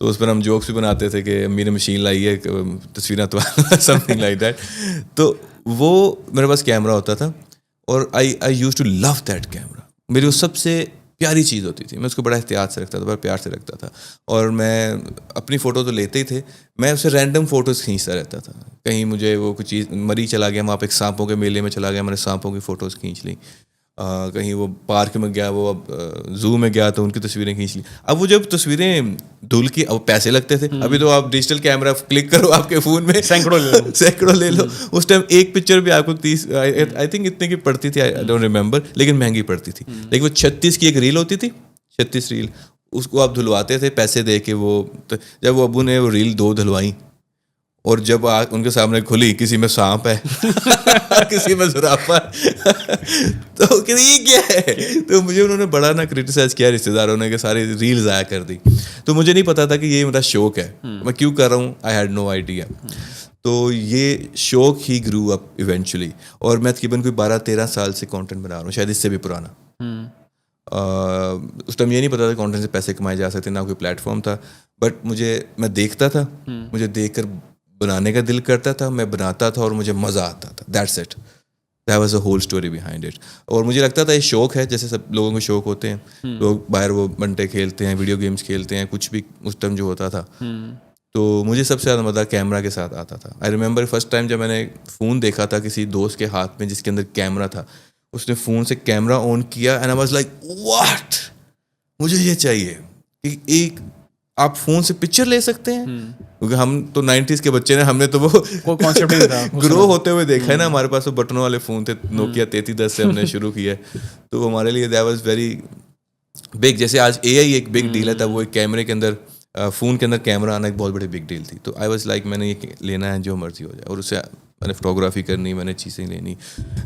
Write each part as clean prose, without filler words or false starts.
تو اس پر ہم جوکس بھی بناتے تھے کہ امی نے مشین لائی ہے تصویریں تو سم تھنگ لائک دیٹ. تو وہ میرے پاس کیمرہ ہوتا تھا اور I used to love that camera. میری وہ سب سے پیاری چیز ہوتی تھی. میں اس کو بڑا احتیاط سے رکھتا تھا, بڑا پیار سے رکھتا تھا. اور میں اپنی فوٹو تو لیتے ہی تھے, میں اسے رینڈم فوٹوز کھینچتا رہتا تھا. کہیں مجھے وہ کچھ چیز مری چلا گیا, وہاں پہ ایک سانپوں کے میلے میں چلا گیا, میں نے سانپوں کی فوٹوز کھینچ لی. کہیں وہ پارک میں گیا, وہ زو میں گیا تو ان کی تصویریں کھینچ لی. اب وہ جب تصویریں دھل کی, اب پیسے لگتے تھے. ابھی تو آپ ڈیجیٹل کیمرہ کلک کرو آپ کے فون میں سینکڑوں لے لو. اس ٹائم ایک پکچر بھی آپ کو 30 آئی تھنک اتنے کی پڑتی تھی, آئی ڈونٹ ریمبر, لیکن مہنگی پڑتی تھی. لیکن وہ 36 کی ایک ریل ہوتی تھی, 36 ریل, اس کو آپ دھلواتے تھے پیسے دے کے. وہ جب وہ ابو نے وہ ریل 2 دھلوائیں اور جب ان کے سامنے کھلی, کسی میں سانپ ہے کسی میں زرافہ ہے, تو یہ کیا ہے. تو مجھے انہوں نے بڑا نا کرٹیسائز کیا رشتے داروں نے کہ ساری ریل ضائع کر دی. تو مجھے نہیں پتا تھا کہ یہ میرا شوق ہے, میں کیوں کر رہا ہوں, آئی ہیڈ نو آئیڈیا. تو یہ شوق ہی گرو اپ ایونچولی. اور میں تقریباً کوئی 12-13 سال سے کانٹینٹ بنا رہا ہوں, شاید اس سے بھی پرانا. اس ٹائم یہ نہیں پتا تھا کانٹینٹ سے پیسے کمائے جا سکتے, نہ کوئی پلیٹ فارم تھا. بٹ میں دیکھتا تھا, مجھے دیکھ کر بنانے کا دل کرتا تھا, میں بناتا تھا اور مجھے مزہ آتا تھا. That's it, that was a whole story behind it. اور مجھے لگتا تھا یہ شوق ہے, جیسے سب لوگوں کے شوق ہوتے ہیں. لوگ باہر وہ بنٹے کھیلتے ہیں, ویڈیو گیمس کھیلتے ہیں, کچھ بھی اس ٹائم جو ہوتا تھا. تو مجھے سب سے زیادہ مزہ کیمرہ کے ساتھ آتا تھا. آئی ریمبر فرسٹ ٹائم جب میں نے فون دیکھا تھا کسی دوست کے ہاتھ میں جس کے اندر کیمرہ تھا, اس نے فون سے کیمرہ آن کیا and I was like what, مجھے یہ چاہیے کہ ایک آپ فون سے پکچر لے سکتے ہیں. کیونکہ ہم تو 90s کے بچے ہیں, ہم نے تو وہ گرو ہوتے ہوئے دیکھا ہے نا. ہمارے پاس وہ بٹنوں والے فون تھے, نوکیا 3310 سے ہم نے شروع کیا ہے. تو ہمارے لیے دیٹ واز ویری بگ. جیسے آج اے آئی ایک بگ ڈیل ہے, تب وہ ایک کیمرے کے اندر, فون کے اندر کیمرہ آنا ایک بہت بڑی بگ ڈیل تھی. تو آئی واز لائک میں نے یہ لینا ہے جو مرضی ہو جائے, اور اسے میں نے فوٹوگرافی کرنی, میں نے چیزیں لینی.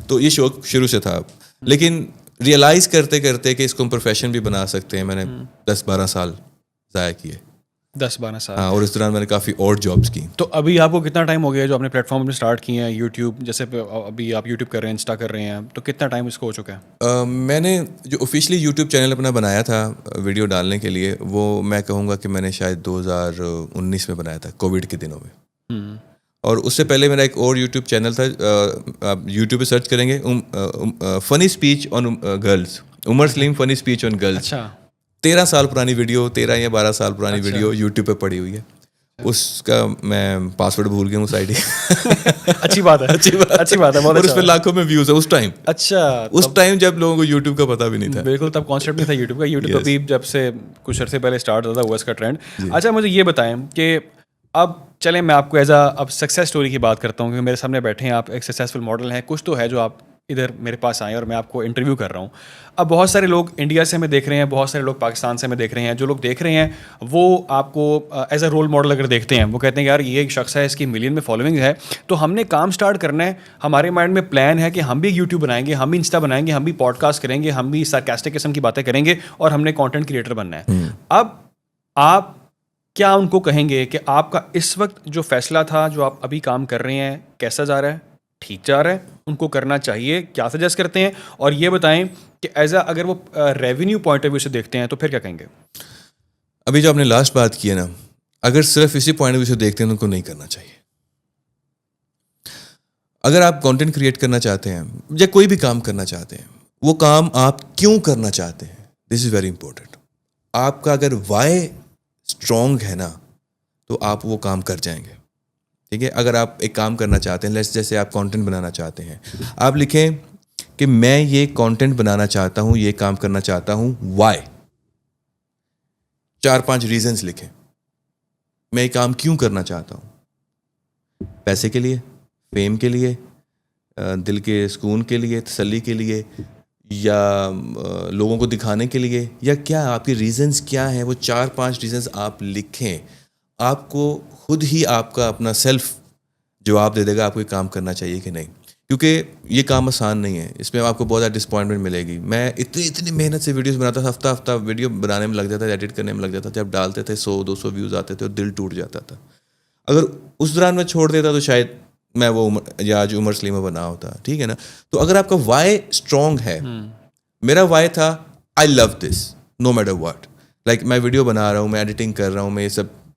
تو یہ شوق شروع سے تھا. لیکن ریئلائز کرتے کرتے کہ اس کو ہم پروفیشن بھی بنا سکتے ہیں, میں نے 10-12 سال ضائع کیے. 10-12 سال. ہاں, اور اس دوران میں نے کافی اور جابس کی. تو ابھی آپ کو کتنا ٹائم ہو گیا جو آپ نے پلیٹ فارم میں اسٹارٹ کیے ہیں, یوٹیوب جیسے ابھی آپ یوٹیوب کر رہے ہیں, انسٹا کر رہے ہیں, تو کتنا ٹائم اس کو ہو چکا ہے؟ میں نے جو آفیشلی یوٹیوب چینل اپنا بنایا تھا ویڈیو ڈالنے کے لیے, وہ میں کہوں گا کہ میں نے شاید 2019 میں بنایا تھا, کووڈ کے دنوں میں. اور اس سے پہلے میرا ایک اور یوٹیوب چینل تھا, آپ یوٹیوب پہ سرچ کریں گے, فنی اسپیچ آن گرلز, عمر سلیم فنی اسپیچ آن گرلز. 13 سال پرانی ویڈیو, 13 یا 12 سال پرانی ویڈیو یوٹیوب پہ پڑی ہوئی ہے. اس کا میں پاسورڈ بھول گیا ہوں اس آئی ڈی. اچھی بات ہے, اچھی بات ہے. اور اس پہ لاکھوں میں ویوز ہے اس ٹائم. اچھا, اس ٹائم جب لوگوں کو یوٹیوب کا پتہ بھی نہیں تھا. بالکل, تب کانسیپٹ نہیں تھا یوٹیوب کا. یوٹیوب ابھی جب سے کچھ عرصے پہلے اسٹارٹ ہوتا تھا وہ اس کا ٹرینڈ. اچھا, مجھے یہ بتائیں کہ اب چلیں میں آپ کو ایز اب سکسیس اسٹوری کی بات کرتا ہوں, کیونکہ میرے سامنے بیٹھے ہیں آپ, ایک سکسیزفل ماڈل ہیں. کچھ تو ہے جو آپ ادھر میرے پاس آئیں اور میں آپ کو انٹرویو کر رہا ہوں. اب بہت سارے لوگ انڈیا سے ہمیں دیکھ رہے ہیں, بہت سارے لوگ پاکستان سے ہمیں دیکھ رہے ہیں. جو لوگ دیکھ رہے ہیں وہ آپ کو ایز اے رول ماڈل اگر دیکھتے ہیں, وہ کہتے ہیں یار یہ ایک شخص ہے, اس کی ملین میں فالوئنگ ہے, تو ہم نے کام اسٹارٹ کرنا ہے. ہمارے مائنڈ میں پلان ہے کہ ہم بھی یوٹیوب بنائیں گے, ہم بھی انسٹا بنائیں گے, ہم بھی پوڈ کاسٹ کریں گے, ہم بھی سارکاسٹک قسم کی باتیں کریں گے, اور ہم نے کانٹینٹ کریٹر بننا ہے. اب آپ کیا ان کو کہیں گے کہ آپ کا اس وقت جو فیصلہ تھا, جو آپ ابھی کام کر رہے ہیں, کیسا جا رہا ہے, ٹھیک جا رہا ہے, ان کو کرنا چاہیے, کیا سجیسٹ کرتے ہیں؟ اور یہ بتائیں کہ ایز اگر وہ ریونیو پوائنٹ آف ویو سے دیکھتے ہیں تو پھر کیا کہیں گے؟ ابھی جو آپ نے لاسٹ بات کی ہے نا, اگر صرف اسی پوائنٹ آف ویو سے دیکھتے ہیں تو ان کو نہیں کرنا چاہیے. اگر آپ کانٹینٹ کریٹ کرنا چاہتے ہیں یا کوئی بھی کام کرنا چاہتے ہیں, وہ کام آپ کیوں کرنا چاہتے ہیں, دس از ویری امپورٹنٹ. آپ کا اگر وائی اسٹرانگ ہے نا تو آپ وہ کام کر جائیں گے. ٹھیک ہے, اگر آپ ایک کام کرنا چاہتے ہیں, جیسے آپ کانٹینٹ بنانا چاہتے ہیں, آپ لکھیں کہ میں یہ کانٹینٹ بنانا چاہتا ہوں, یہ کام کرنا چاہتا ہوں, وائی. 4-5 ریزنز لکھیں. میں یہ کام کیوں کرنا چاہتا ہوں, پیسے کے لیے, فیم کے لیے, دل کے سکون کے لیے, تسلی کے لیے, یا لوگوں کو دکھانے کے لیے, یا کیا آپ کے ریزنز کیا ہیں. وہ 4-5 ریزنز آپ لکھیں. آپ کو خود ہی آپ کا اپنا سیلف جواب دے دے گا آپ کو یہ کام کرنا چاہیے کہ نہیں. کیونکہ یہ کام آسان نہیں ہے, اس میں آپ کو بہت زیادہ ڈسپوائنٹمنٹ ملے گی. میں اتنی محنت سے ویڈیوز بناتا تھا, ہفتہ ویڈیو بنانے میں لگ جاتا تھا, ایڈٹ کرنے میں لگ جاتا تھا. جب ڈالتے تھے 100-200 ویوز آتے تھے اور دل ٹوٹ جاتا تھا. اگر اس دوران میں چھوڑ دیتا تو شاید میں وہ آج عمر سلیمہ بنا ہوتا. ٹھیک ہے نا. تو اگر آپ کا وائی اسٹرانگ ہے, میرا وائی تھا آئی لو دس نو میٹر واٹ. لائک میں ویڈیو بنا رہا ہوں, میں ایڈیٹنگ کر رہا ہوں, میں یہ سب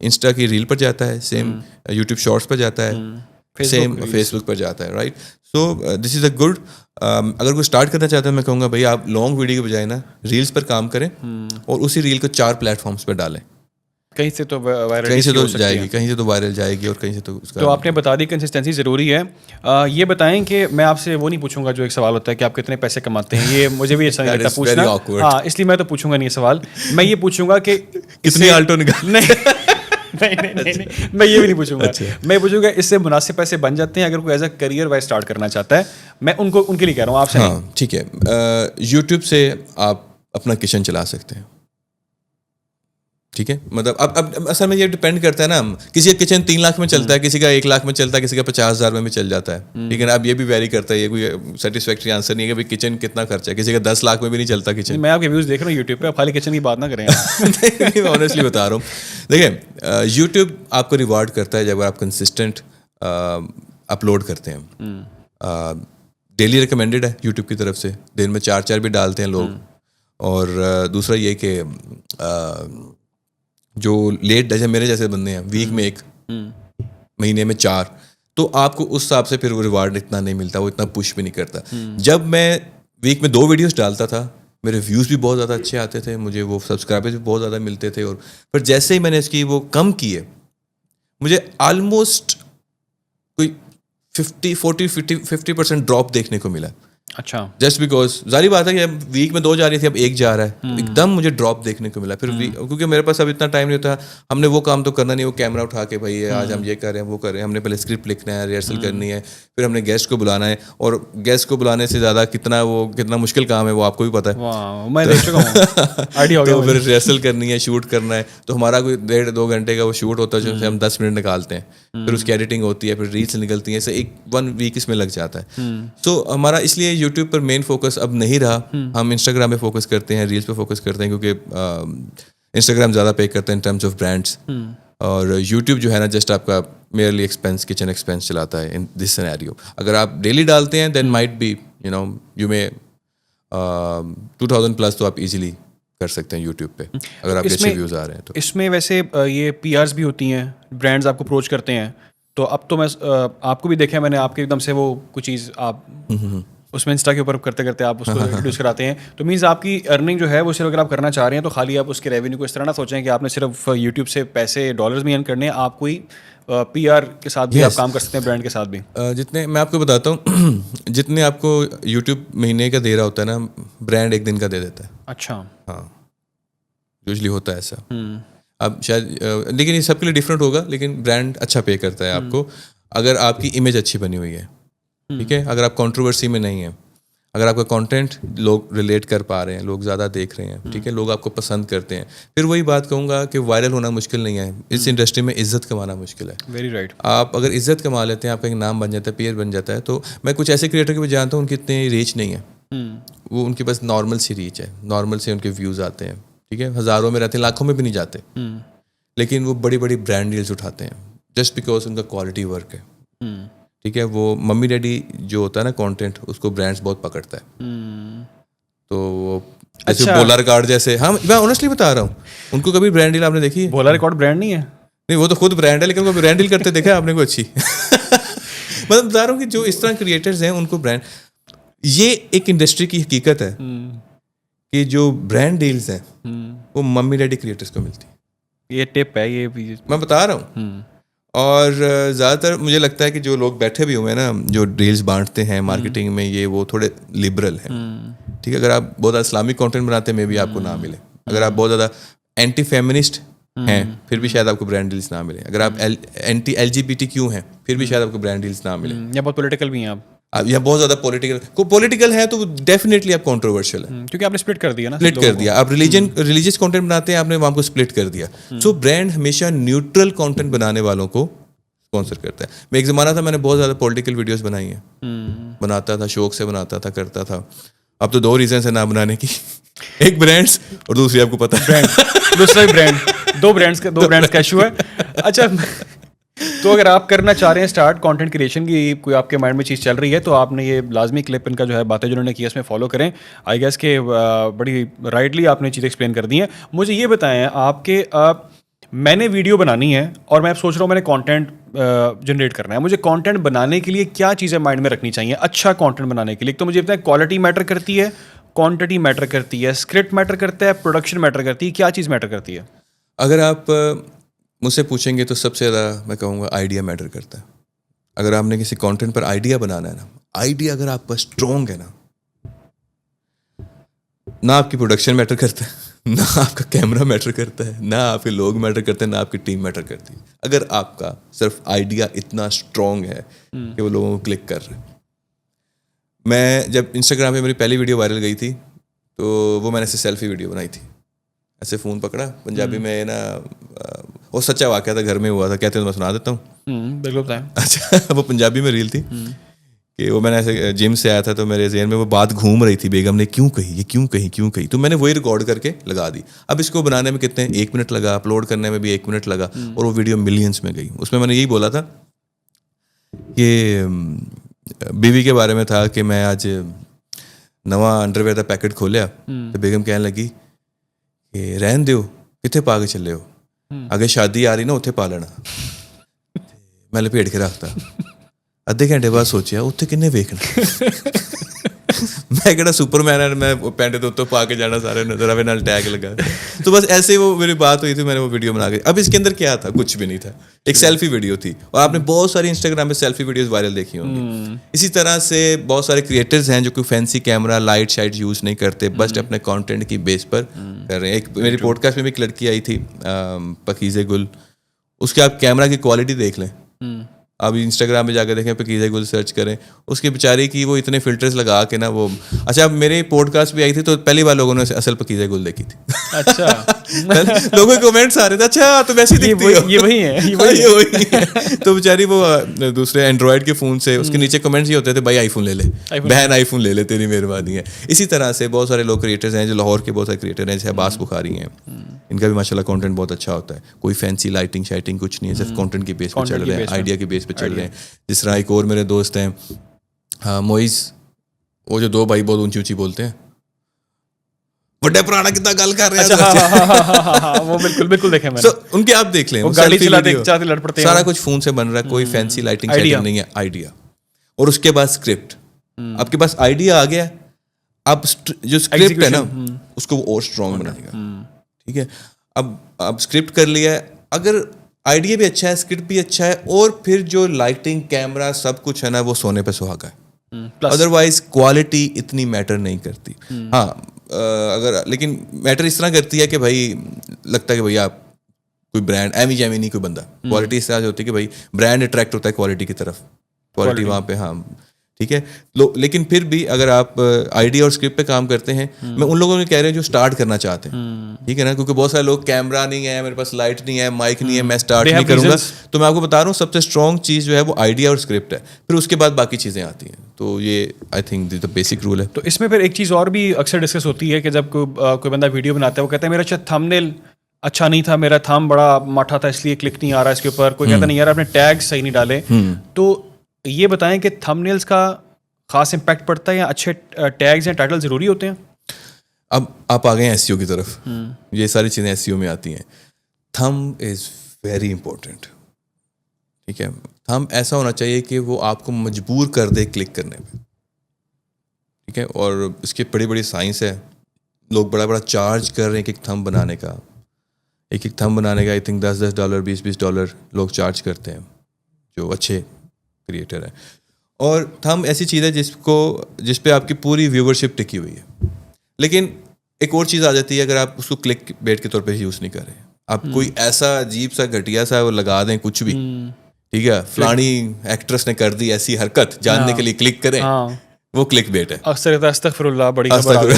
انسٹا کی ریل پر جاتا ہے, سیم یوٹیوب شارٹس پر جاتا ہے, سیم فیس بک پر جاتا ہے, right. So this is a good. اگر کوئی اسٹارٹ کرنا چاہتا ہے میں کہوں گا بھائی آپ لانگ ویڈیو کے بجائے نا ریلس پر کام کریں اور اسی ریل کو 4 پلیٹ فارمس پہ ڈالیں. کہیں سے تو وائرل جائے گی, کہیں سے تو وائرل جائے گی, اور کہیں سے تو آپ نے بتا دی کنسسٹنسی ضروری ہے. یہ بتائیں کہ میں آپ سے وہ نہیں پوچھوں گا جو ایک سوال ہوتا ہے کہ آپ کتنے پیسے کماتے ہیں, یہ مجھے بھی اچھا نہیں لگتا پوچھنا, ہاں اس لیے میں تو پوچھوں گا نہیں یہ سوال. میں یہ پوچھوں گا کہ کتنی آلٹو نکال. نہیں, میں یہ بھی نہیں پوچھوں گا. میں پوچھوں گا اس سے مناسب پیسے بن جاتے ہیں اگر کوئی as a career wise start کرنا چاہتا ہے. میں ان کے لیے کہہ رہا ہوں, آپ سے. ہاں ٹھیک ہے, یوٹیوب سے آپ اپنا کچن چلا سکتے ہیں, ٹھیک ہے. مطلب اب اصل میں یہ ڈپینڈ کرتا ہے نا, کسی کا کچن 3 لاکھ میں چلتا ہے, کسی کا 1 لاکھ میں چلتا ہے, کسی کا 50,000 میں بھی چل جاتا ہے, ٹھیک ہے نا. اب یہ بھی ویری کرتا ہے, یہ کوئی سیٹسفیکٹری آنسر نہیں ہے کہ کچن کتنا خرچہ ہے, کسی کا 10 لاکھ میں بھی نہیں چلتا کچن. میں آپ کے ویوز دیکھ رہا ہوں یوٹیوب پہ, آپ خالی کچن کی بات نہ کریں. میں آنیسٹلی بتا رہا ہوں. دیکھیں یوٹیوب آپ کو ریوارڈ کرتا ہے جب آپ کنسسٹنٹ اپلوڈ کرتے ہیں. ڈیلی ریکمینڈیڈ ہے یوٹیوب کی طرف سے, دن میں 4 بھی ڈالتے ہیں لوگ. اور دوسرا یہ کہ جو لیٹ جیسے میرے جیسے بندے ہیں ویک میں 1, مہینے میں 4, تو آپ کو اس حساب سے پھر وہ ریوارڈ اتنا نہیں ملتا, وہ اتنا پش بھی نہیں کرتا. جب میں ویک میں 2 ویڈیوز ڈالتا تھا میرے ویوز بھی بہت زیادہ اچھے آتے تھے, مجھے وہ سبسکرائبرز بھی بہت زیادہ ملتے تھے. اور پھر جیسے ہی میں نے اس کی وہ کم کیے, مجھے آلموسٹ کوئی 50% ڈراپ دیکھنے کو ملا. اچھا, جسٹ بیکاز ظاہری بات ہے کہ اب ویک میں 2 جا رہی تھی, اب 1 جا رہا ہے, ایک دم مجھے ڈراپ دیکھنے کو ملا. پھر کیونکہ میرے پاس اب اتنا ٹائم نہیں ہوتا, ہم نے وہ کام تو کرنا نہیں, وہ کیمرہ اٹھا کے بھائی آج ہم یہ کر رہے ہیں وہ کر رہے ہیں, ہم نے پہلے اسکرپٹ لکھنا ہے, ریہرسل کرنی ہے, پھر ہم نے گیسٹ کو بلانا ہے, اور گیسٹ کو بلانے سے زیادہ کتنا مشکل کام ہے وہ آپ کو بھی پتہ ہے. تو پھر ریہرسل کرنی ہے, شوٹ کرنا ہے, تو ہمارا کوئی 1.5-2 گھنٹے کا وہ شوٹ ہوتا ہے, جس سے ہم 10 منٹ نکالتے ہیں, پھر اس کی ایڈیٹنگ ہوتی ہے, پھر ریلس نکلتی ہیں, اسے 1 ویک اس میں لگ جاتا ہے. تو ہمارا اس لیے یوٹیوب پر مین فوکس اب نہیں رہا, ہم انسٹاگرام پہ فوکس کرتے ہیں, ریلس پہ فوکس کرتے ہیں, کیونکہ انسٹاگرام زیادہ پے کرتے ہیں ان ٹرمز آف برانڈس, اور یوٹیوب جو ہے نا جسٹ آپ کا میئرلی کچن ایکسپینس چلاتا ہے ان دس سینیریو. اگر آپ ڈیلی ڈالتے ہیں دین مائٹ بی یو مے 2000+ تو آپ ایزیلی کر سکتے ہیں یوٹیوب پہ, اگر آپ کے اچھے ویوز آ رہے ہیں تو. اس میں ویسے یہ PRs بھی ہوتی ہیں, برانڈز آپ کو اپروچ کرتے ہیں, تو اب تو میں آپ کو بھی دیکھا ہے میں نے, آپ کے ایک دم سے وہ کچھ چیز آپ اس میں انسٹا کے اوپر کرتے کرتے آپ اس کو انٹروڈیوس کراتے ہیں, تو مینس آپ کی ارننگ جو ہے وہ صرف اگر آپ کرنا چاہ رہے ہیں تو خالی آپ اس کے ریونیو کو اس طرح نہ سوچیں کہ آپ نے صرف یوٹیوب سے پیسے ڈالرز میں ارن کرنے ہیں, آپ کوئی PR کے ساتھ بھی آپ کام کر سکتے ہیں, برانڈ کے ساتھ بھی. جتنے میں آپ کو بتاتا ہوں, جتنے آپ کو یوٹیوب مہینے کا دے رہا ہوتا ہے نا, برانڈ 1 دن کا دے دیتا ہے. اچھا, ہاں یوزلی ہوتا ہے ایسا. اب شاید لیکن یہ سب کے لیے ڈفرینٹ ہوگا, لیکن برانڈ اچھا پے کرتا ہے آپ کو اگر آپ کی امیج اچھی بنی ہوئی ہے, ٹھیک ہے, اگر آپ کنٹروورسی میں نہیں ہیں, اگر آپ کا کانٹینٹ لوگ ریلیٹ کر پا رہے ہیں, لوگ زیادہ دیکھ رہے ہیں, ٹھیک ہے, لوگ آپ کو پسند کرتے ہیں. پھر وہی بات کہوں گا کہ وائرل ہونا مشکل نہیں ہے, اس انڈسٹری میں عزت کمانا مشکل ہے. Very right. آپ اگر عزت کما لیتے ہیں, آپ کا ایک نام بن جاتا ہے, پیئر بن جاتا ہے. تو میں کچھ ایسے کریٹر کو بھی جانتا ہوں ان کی اتنی ریچ نہیں ہے, وہ ان کے پاس نارمل سی ریچ ہے, نارمل سے ان کے ویوز آتے ہیں, ٹھیک ہے, ہزاروں میں رہتے ہیں, لاکھوں میں بھی نہیں جاتے, لیکن وہ بڑی بڑی برانڈ ڈیلز اٹھاتے ہیں جسٹ بیکاز ان کا کوالٹی ورک ہے, ٹھیک ہے. وہ ممی ڈیڈی جو ہوتا ہے نا کانٹینٹ, اس کو برانڈس بہت پکڑتا ہے. تو وہ جیسے بولا ریکارڈ جیسے, ہاں میں آنیسٹلی بتا رہا ہوں, ان کو کبھی برانڈ ڈیل آپ نے دیکھی ہے؟ بولا ریکارڈ برانڈ نہیں ہے, نہیں وہ تو خود برانڈ ہے, لیکن وہ برانڈ ڈیل کرتے دیکھا آپ نے کوئی اچھی. مطلب بتا رہا ہوں کہ جو اس طرح کریٹرز ہیں ان کو برانڈ, یہ ایک انڈسٹری کی حقیقت ہے کہ جو برانڈ ڈیلز ہیں وہ ممی ڈیڈی کریٹرز کو ملتی ہیں. یہ ٹپ ہے, یہ میں بتا رہا ہوں. اور زیادہ تر مجھے لگتا ہے کہ جو لوگ بیٹھے بھی ہوئے ہیں نا, جو ریلز بانٹتے ہیں مارکیٹنگ میں, یہ وہ تھوڑے لبرل ہیں, ٹھیک ہے. اگر آپ بہت زیادہ اسلامک کانٹینٹ بناتے ہیں میں بھی آپ کو نہ ملے. اگر آپ بہت زیادہ اینٹی فیمنسٹ ہیں پھر بھی شاید آپ کو برانڈ ڈیلز نہ ملے. اگر آپ اینٹی LGBTQ ہیں پھر بھی شاید آپ کو برانڈ ڈیلز نہ ملے. یا بہت پولیٹیکل بھی ہیں آپ, یا بہت زیادہ پولیٹیکل ہے تو ڈیفینیٹلی آپ کنٹروورشل ہے, کیونکہ آپ نے اسپلٹ کر دیا نا, اسپلٹ کر دیا. آپ ریلیجیس کانٹینٹ بناتے ہیں, آپ نے وہاں کو اسپلٹ کر دیا. سو برانڈ ہمیشہ نیوٹرل کانٹینٹ بنانے والوں کو اسپانسر کرتا ہے. میں ایک زمانہ تھا میں نے بہت زیادہ پولیٹیکل ویڈیوز بنائی ہیں, بناتا تھا, شوق سے بناتا تھا, کرتا تھا. اب تو 2 ریزنس ہیں نہ بنانے کی, ایک برانڈس اور دوسری آپ کو پتہ ہے دوسرا برانڈ, 2 برانڈس کا ایشو ہے. اچھا, تو اگر آپ کرنا چاہ رہے ہیں اسٹارٹ کانٹینٹ کریشن کی, کوئی آپ کے مائنڈ میں چیز چل رہی ہے, تو آپ نے یہ لازمی کلپ ان کا جو ہے باتیں جنہوں نے کی اس میں فالو کریں. آئی گیس کہ بڑی رائٹلی آپ نے چیزیں ایکسپلین کر دی ہیں. مجھے یہ بتائیں آپ کے میں نے ویڈیو بنانی ہے اور میں اب سوچ رہا ہوں میں نے کانٹینٹ جنریٹ کرنا ہے, مجھے کانٹینٹ بنانے کے لیے کیا چیزیں مائنڈ میں رکھنی چاہیے اچھا کانٹینٹ بنانے کے لیے؟ تو مجھے پتا ہے کوالٹی میٹر کرتی ہے, کوانٹٹی میٹر کرتی ہے, اسکرپٹ میٹر کرتا ہے, پروڈکشن میٹر کرتی ہے, کیا چیز میٹر کرتی ہے؟ اگر آپ مجھ سے پوچھیں گے تو سب سے زیادہ میں کہوں گا آئیڈیا میٹر کرتا ہے. اگر آپ نے کسی کانٹینٹ پر آئیڈیا بنانا ہے نا, آئیڈیا اگر آپ کا اسٹرانگ ہے نا, نہ آپ کی پروڈکشن میٹر کرتا ہے, نہ آپ کا کیمرہ میٹر کرتا ہے, نہ آپ کے لوگ میٹر کرتے ہیں, نہ آپ کی ٹیم میٹر کرتی ہے. اگر آپ کا صرف آئیڈیا اتنا اسٹرانگ ہے کہ وہ لوگوں کو کلک کر رہے ہیں. میں جب انسٹاگرام پہ میری پہلی ویڈیو وائرل گئی تھی تو وہ میں نے ایسے سیلفی ویڈیو بنائی تھی, ایسے فون پکڑا, پنجابی میں نا, وہ سچا واقعہ تھا, گھر میں ہوا تھا, کہتے ہیں میں سنا دیتا ہوں. بالکل بتائیں. اچھا, وہ پنجابی میں ریل تھی کہ وہ میں نے ایسے جم سے آیا تھا تو میرے ذہن میں وہ بات گھوم رہی تھی, بیگم نے کیوں کہی, یہ کیوں کہی, کیوں کہی, تو میں نے وہی ریکارڈ کر کے لگا دی. اب اس کو بنانے میں کتنے 1 منٹ لگا, اپلوڈ کرنے میں بھی 1 منٹ لگا, اور وہ ویڈیو ملینس میں گئی. اس میں نے یہی بولا تھا کہ بیوی کے بارے میں تھا کہ میں آج نواں انڈر ویئر کا پیکٹ کھولیا تو بیگم کہنے لگی کہ رہن دیو, کتنے پا کے چلے ہو, اگے شادی آ رہی نا اتنے پا لینا. میں لپیٹ کے رکھتا, ادھے گھنٹے بعد سوچیا اتنے کنے ویکھنا, میں کہڑا سپر مین ہے, میں پینٹ تو پا کے جانا سارے نظر آئے, نال ٹیگ لگا. تو بس ایسے ہی وہ میری بات ہوئی تھی, میں نے وہ ویڈیو بنا کے. اب اس کے اندر کیا تھا, کچھ بھی نہیں تھا, ایک سیلفی ویڈیو تھی. اور آپ نے بہت ساری انسٹاگرام پہ سیلفی ویڈیوز وائرل دیکھی ہوں گی. اسی طرح سے بہت سارے کریٹرز ہیں جو کوئی فینسی کیمرہ لائٹ شائٹ یوز نہیں کرتے, بس اپنے کانٹینٹ کی بیس پر کر رہے ہیں. ایک میری پوڈ کاسٹ میں بھی ایک لڑکی آئی تھی پکیزہ گل, اس کے آپ کیمرہ کی کوالٹی دیکھ لیں, اب انسٹاگرام پہ جا کے دیکھیں, پکیزہ گل سرچ کریں, اس کی بیچاری کی وہ اتنے فلٹرز لگا کے نا وہ. اچھا, اب میرے پوڈ کاسٹ بھی آئی تھی تو پہلی بار لوگوں نے اصل پکیزہ گل دیکھی تھی. اچھا, لوگوں کے کمنٹس آ رہے تھے, اچھا تو ویسے ہی دکھتی ہو, یہ وہی ہے, یہ وہی ہے. تو بیچاری وہ دوسرے اینڈرائڈ کے فون سے, اس کے نیچے کمنٹس یہ ہوتے تھے, بھائی آئی فون لے لے, بہن آئی فون لے لے, تیری مہربانی ہے. اسی طرح سے بہت سارے لوگ کریٹرز ہیں جو لاہور کے بہت سارے کریٹر ہیں, جیسے عباس بخاری ہیں, ان کا بھی ماشاء اللہ کانٹینٹ بہت اچھا ہوتا ہے. کوئی فینسی لائٹنگ شائٹنگ کچھ نہیں ہے, صرف کانٹینٹ کی بیس پہ چل رہے ہیں, آئیڈیا کی بیس پہ چل رہے ہیں. جس طرح ایک اور میرے دوست ہیں موئز, وہ جو 2 بھائی بہت اونچی اونچی بولتے ہیں, بڑے پرانا کتنا گل کر رہے ہیں, وہ بالکل بالکل دیکھیں میں نے, ان کے آپ دیکھ لیں, وہ گاڑی چلاتے چلاتے لڑ پڑتے ہیں, سارا کچھ فون سے بن رہا ہے, کوئی فینسی لائٹنگ شائٹنگ نہیں ہے, آئیڈیا. اور اس کے بعد اسکرپٹ, آپ کے پاس آئیڈیا آ گیا, اب جو اسکرپٹ ہے نا اس کو وہ اور اسٹرانگ بنائے گا. ٹھیک ہے, اب آپ اسکرپٹ کر لیا ہے, اگر آئیڈیا بھی اچھا ہے, اسکرپٹ بھی اچھا ہے, اور پھر جو لائٹنگ کیمرہ سب کچھ ہے نا وہ سونے پہ سہاگا ہے. ادروائز کوالٹی اتنی میٹر نہیں کرتی. ہاں اگر, لیکن میٹر اس طرح کرتی ہے کہ بھائی لگتا ہے کہ بھائی آپ کوئی برانڈ ایمی جیمی نہیں کوئی بندہ, کوالٹی اس طرح سے ہوتی ہے کہ بھائی برانڈ اٹریکٹ ہوتا ہے کوالٹی کی طرف, کوالٹی وہاں پہ. ہاں ٹھیک ہے, لیکن پھر بھی اگر آپ آئیڈیا اور اسکرپٹ پہ کام کرتے ہیں, میں ان لوگوں کو کہہ رہا ہوں جو اسٹارٹ کرنا چاہتے ہیں, ٹھیک ہے نا, کیونکہ بہت سارے لوگ کیمرہ نہیں ہے, میرے پاس لائٹ نہیں ہے, مائک نہیں ہے, میں اسٹارٹ نہیں کروں گا. تو میں آپ کو بتا رہا ہوں سب سے اسٹرانگ چیز جو ہے وہ آئیڈیا اور اسکرپٹ ہے, پھر اس کے بعد باقی چیزیں آتی ہیں. تو یہ I think the basic role ہے. تو اس میں پھر ایک چیز اور بھی اکثر ڈسکس ہوتی ہے کہ جب کوئی بندہ ویڈیو بناتا ہے, وہ کہتا ہے میرا تھم نیل اچھا نہیں تھا, میرا تھم بڑا ماٹھا تھا اس لیے کلک نہیں آ رہا اس کے اوپر, کوئی کہتا نہیں یار آپ نے ٹیگ صحیح نہیں ڈالے. تو یہ بتائیں کہ تھم نیلس کا خاص امپیکٹ پڑتا ہے یا اچھے ٹیگز ہیں, ٹائٹل ضروری ہوتے ہیں؟ اب آپ آ گئے ہیں ایس ای او کی طرف, یہ ساری چیزیں ایس ای او میں آتی ہیں. تھم از ویری امپورٹنٹ. ٹھیک ہے, تھم ایسا ہونا چاہیے کہ وہ آپ کو مجبور کر دے کلک کرنے پہ. ٹھیک ہے, اور اس کی بڑی بڑی سائنس ہے, لوگ بڑا بڑا چارج کر رہے ہیں ایک تھم بنانے کا. ایک تھم بنانے کا آئی تھنک $10 $20 لوگ چارج کرتے ہیں جو اچھے کریٹر ہیں. اور تھم ایسی چیز ہے جس پہ آپ کی پوری ویورشپ ٹکی ہوئی ہے. لیکن ایک اور چیز آ جاتی ہے, اگر آپ اس کو کلک بیٹ کے طور پہ یوز نہیں کر رہے, آپ کوئی ایسا عجیب سا گھٹیا سا وہ لگا دیں کچھ بھی, ٹھیک ہے, فلانی ایکٹریس نے کر دی ایسی حرکت جاننے کے لیے کلک کریں, وہ کلک بیٹ ہے. استغفر اللہ, بڑی خبر.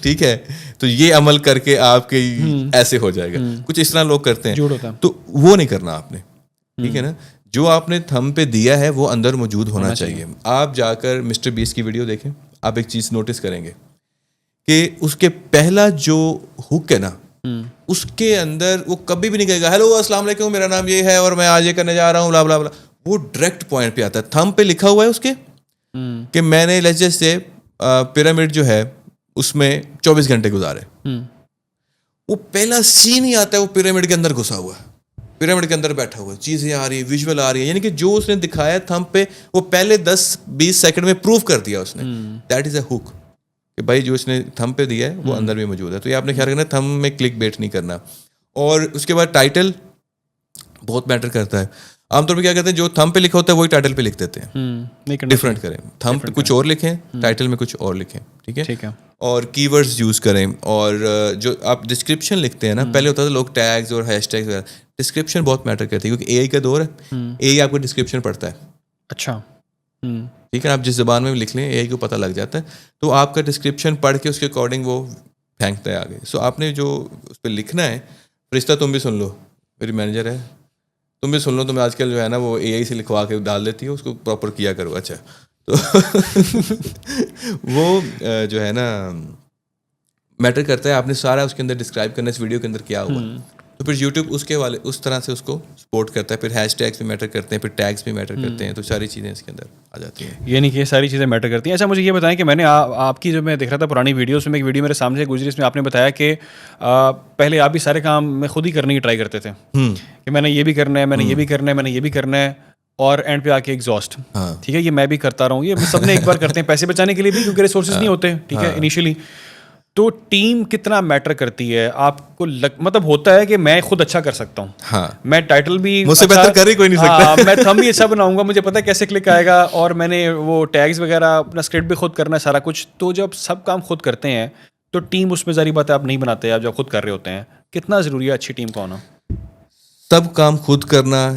ٹھیک ہے, تو یہ عمل کر کے آپ کے ایسے ہو جائے گا, کچھ اس طرح لوگ کرتے ہیں, تو وہ نہیں کرنا آپ نے. ٹھیک ہے نا, جو آپ نے تھم پہ دیا ہے وہ اندر موجود ہونا چاہیے. آپ جا کر مسٹر بیسٹ کی ویڈیو دیکھیں, آپ ایک چیز نوٹس کریں گے کہ اس کے پہلا جو ہک ہے نا, اس کے اندر وہ کبھی بھی نہیں کہے گا ہیلو السلام علیکم میرا نام یہ ہے اور میں آج یہ کرنے جا رہا ہوں بلا بلا بلا. وہ ڈائریکٹ پوائنٹ پہ آتا ہے. تھم پہ لکھا ہوا ہے اس کے کہ میں نے لیجس سے پیرامڈ جو ہے اس میں 24 گھنٹے گزارے. وہ پہلا سین ہی آتا ہے وہ پیرامڈ کے اندر گھسا ہوا ہے, پیرامڈ کے اندر بیٹھا ہوا ہے, چیزیں آ رہی ہیں, ویژول آ رہی ہیں, یعنی کہ جو اس نے دکھایا تھمب پہ وہ پہلے 10-20 سیکنڈ میں پروف کر دیا اس نے. دیٹ از اے ہک کہ بھائی جو اس نے تھمب پہ دیا ہے وہ اندر بھی موجود ہے. تو یہ آپ نے خیال رکھنا ہے تھمب میں کلک بیٹ نہیں کرنا. اور اس کے بعد ٹائٹل بہت میٹر کرتا ہے. عام طور پہ کیا کہتے ہیں جو تھمب پہ لکھا ہوتا ہے وہی ٹائٹل پہ لکھ دیتے ہیں, ڈفرینٹ کریں, تھمب پہ کچھ اور لکھیں, ٹائٹل میں کچھ اور لکھیں, ٹھیک ہے. اور کی ورڈز یوز کریں. اور جو آپ ڈسکرپشن لکھتے ہیں نا, پہلے ہوتا تھا لوگ ٹیگز اور ہیش ٹیگز وغیرہ, ڈسکرپشن بہت میٹر کرتی ہے کیونکہ اے آئی کا دور ہے, اے آئی آپ کو ڈسکرپشن پڑھتا ہے. اچھا ٹھیک ہے, آپ جس زبان میں بھی لکھ لیں اے آئی کو پتہ لگ جاتا ہے, تو آپ کا ڈسکرپشن پڑھ کے اس کے اکارڈنگ وہ پھینکتا ہے آگے. سو آپ نے جو اس پہ لکھنا ہے, فرشتہ تم بھی سن لو, میری مینیجر ہے, تم بھی سن لو, تمہیں آج کل جو ہے نا وہ اے آئی سے لکھوا کے ڈال دیتی ہے, اس کو پراپر کیا کرو. اچھا تو وہ جو ہے نا میٹر کرتا ہے, آپ نے سارا اس کے اندر ڈسکرائب کرنا اس ویڈیو کے اندر کیا ہوا, تو پھر یوٹیوب اس کے والے اس طرح سے اس کو سپورٹ کرتا ہے. پھر ہیش ٹیگس بھی میٹر کرتے ہیں, پھر ٹیگس بھی میٹر کرتے ہیں, تو ساری چیزیں اس کے اندر آ جاتی ہیں. یعنی کہ یہ ساری چیزیں میٹر کرتی ہیں. اچھا مجھے یہ بتائیں کہ میں نے آپ کی جو میں دیکھ رہا تھا پرانی ویڈیوز میں, ایک ویڈیو میرے سامنے سے گزری, اس میں آپ نے بتایا کہ پہلے آپ بھی سارے کام میں خود ہی کرنے کی ٹرائی کرتے تھے کہ میں نے یہ بھی کرنا ہے, میں نے یہ بھی کرنا ہے, میں نے یہ بھی کرنا ہے, اور اینڈ پہ آ کے ایگزاسٹ. ٹھیک ہے, یہ میں بھی کرتا رہا ہوں, یہ سب نے ایک بار کرتے ہیں پیسے بچانے کے لیے بھی, کیونکہ ریسورسز نہیں ہوتے. ٹھیک ہے, انیشیلی تو ٹیم کتنا میٹر کرتی ہے آپ کو؟ مطلب ہوتا ہے کہ میں خود اچھا کر سکتا ہوں, میں ٹائٹل بھی مجھ سے بہتر کر ہی کوئی نہیں سکتا, میں تھم بھی اچھا بناؤں گا, مجھے پتا ہے کیسے کلک آئے گا, اور میں نے وہ ٹیگز وغیرہ اپنا اسکرپٹ بھی خود کرنا ہے سارا کچھ. تو جب سب کام خود کرتے ہیں تو ٹیم اس میں ظاہری بات ہے آپ نہیں بناتے, آپ جب خود کر رہے ہوتے ہیں. کتنا ضروری ہے اچھی ٹیم کا ہونا؟ سب کام خود کرنا